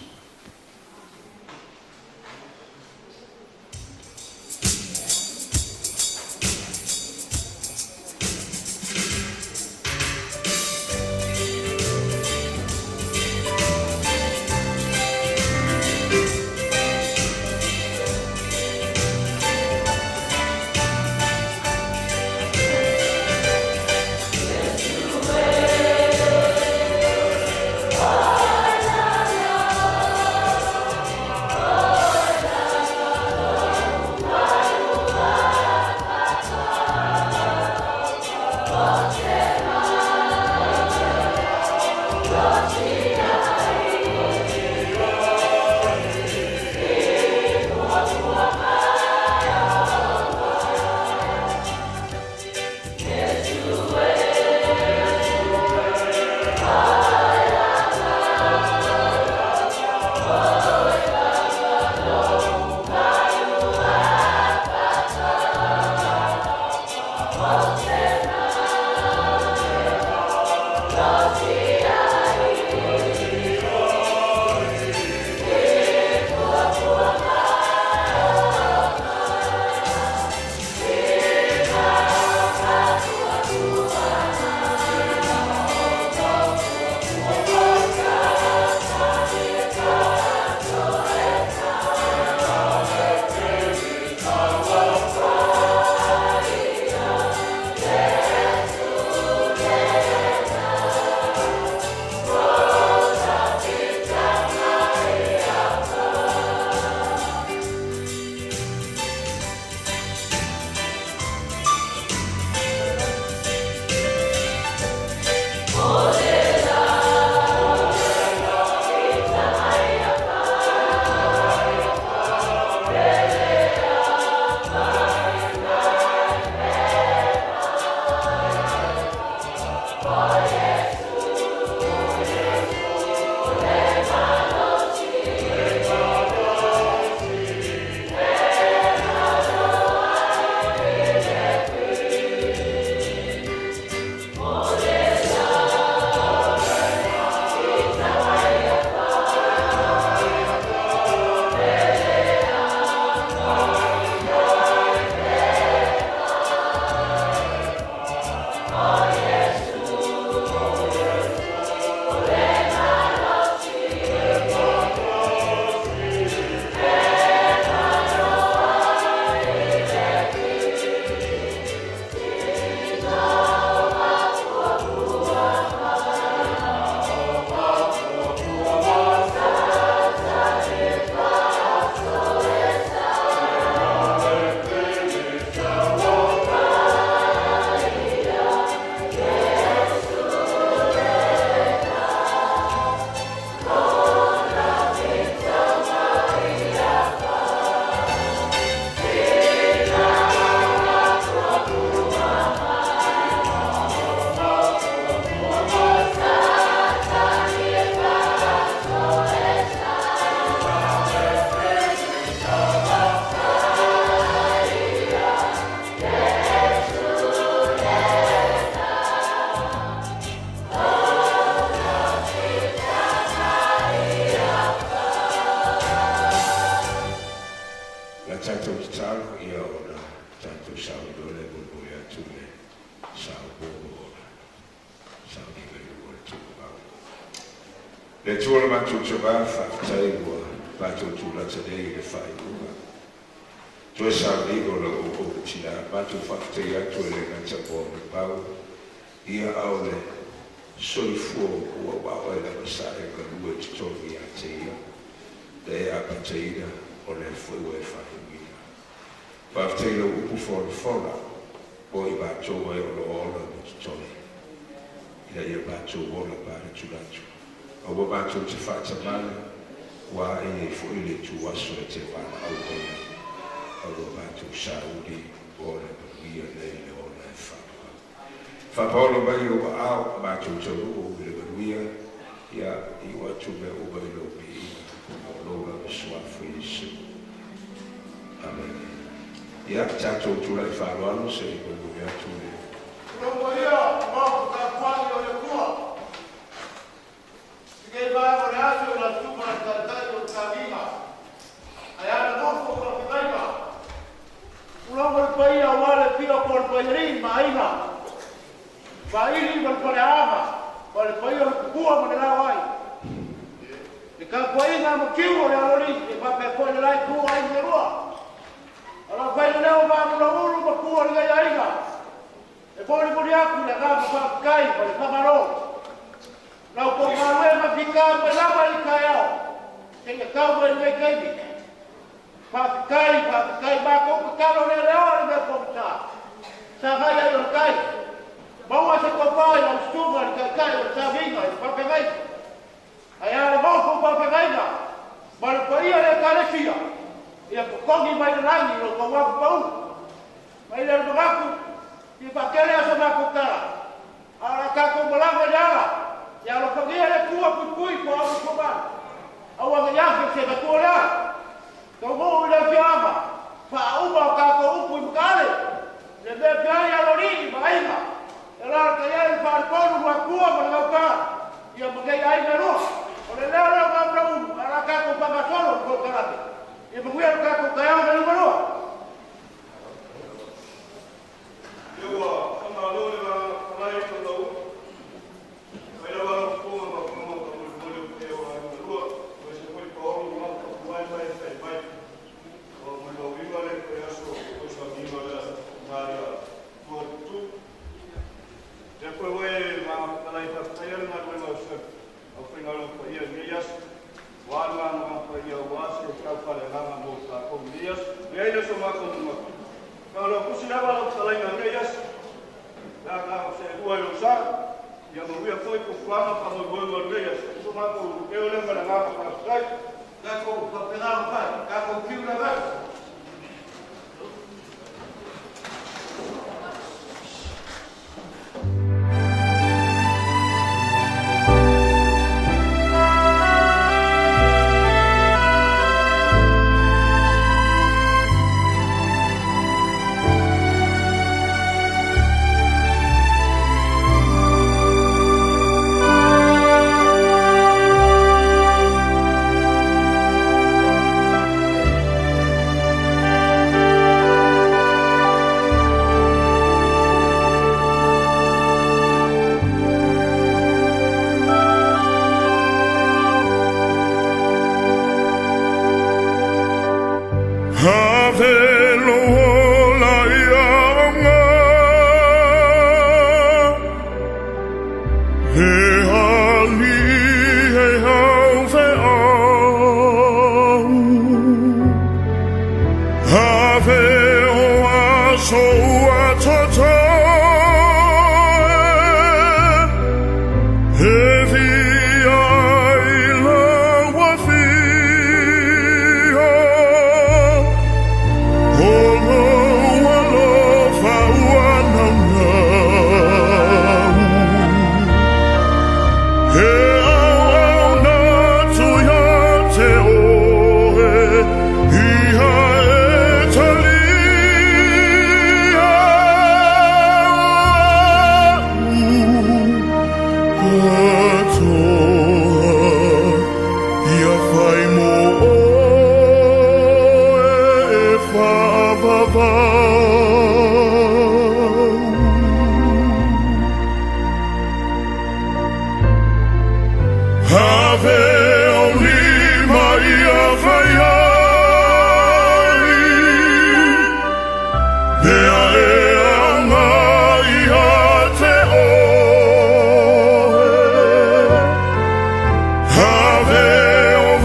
Oh La tātou ki tālo ia o na tātou sau dole mo ia tūne sau bōro o na sau ki lei o le tūko au. Le tūra mātou te wā whaktai ua mātou tūla tadei le whai ua. Tue sau ligo le o tina mātou whaktai atu le ngata o me pau ia au le soi fuo ua wao e la masare ka lua titovi a te ia. Te e apateina o le fwoi e whai. Whafteila upu whora o i bātou e o lo ola mo te tone. Ina ia bātou ola pāre tūratu. A wa bātou te whātamana wā e fwoi le tū aso e te wāna au koia. A wa bātou saudi o le ia nei le ola e whātua. Whapolo mai o au a bātou te ruo o le manuia ia i watu me o mai lo me ina o lola o swafu i su. Amen. Ya chacho chula i whāroano se i koe mea tūne. Rongoia, mōku ka whāi o le kua. Sikei vāi o le atu o la tūpana tātai o ka vinga. Ai ana mōku o ka whikaima. Urongo le pai a wale pia ko le pai rin ma inga. Whairi ma le pare ama. Ma le pai o le kukua ma le lau ai. E ka pai ngā mo kiu o le alori. E pape koe le lai kua ai me rua. Ala fai leo ma mula ulu ma kua ni gai ainga. E pōri pōri aku na kāma whakakai pa le whamaro. Nau kō ngā ma whika ma lama i kai au. Ke ka kau mai mai kaimi. Whakakai ma kō ka karo ne leo ni me pōmta. Sa hai ai o kai. Maua se kō pai au stunga ni kai o sa vinga i whakakai. Ai ara mōku whakakaina. Ma le paia le karefia. Ia kokongi mai le langi o ka wapu pau. Mai le makaku, i pakele asa makutara. Ara kako malanga ni ala. Ia lo pangia le kua pui po au kumana. Au anga yake se ka kua lea. Kau mou le fiama. Pa uma o kako upu i mkale. Le mea piai alo rini ma aina. E rara ka iai whaarikonu wa kua ma le gaukara. Ia makei aina roa. O le leo leo mamra unu. Ara kako pangatolo ko karate. E mawea kako kaya na lumanoa. Ewa, kama lole wa kamai kutau. Waila wa kuma ma kuma ka mulu ewa lumanoa. Wese koi paolo ma ka kuai mai fai mai. O mulu wiwa le koi aso kosa wiwa le maria. Ko tu. Te koi wai ma kalai ka tayar na koi ma se. Au fingalo ko ia mias. Wala mga paya wasi kapale lama mo sa komias ngayos umako mo kalau kusinaba lo talay ngayos la se duelo sa ya mo via foi ko fama pa mo gol ngayos umako eu lembra na ngapa para sai da ko papelao pa ka ko kiula ba Mea e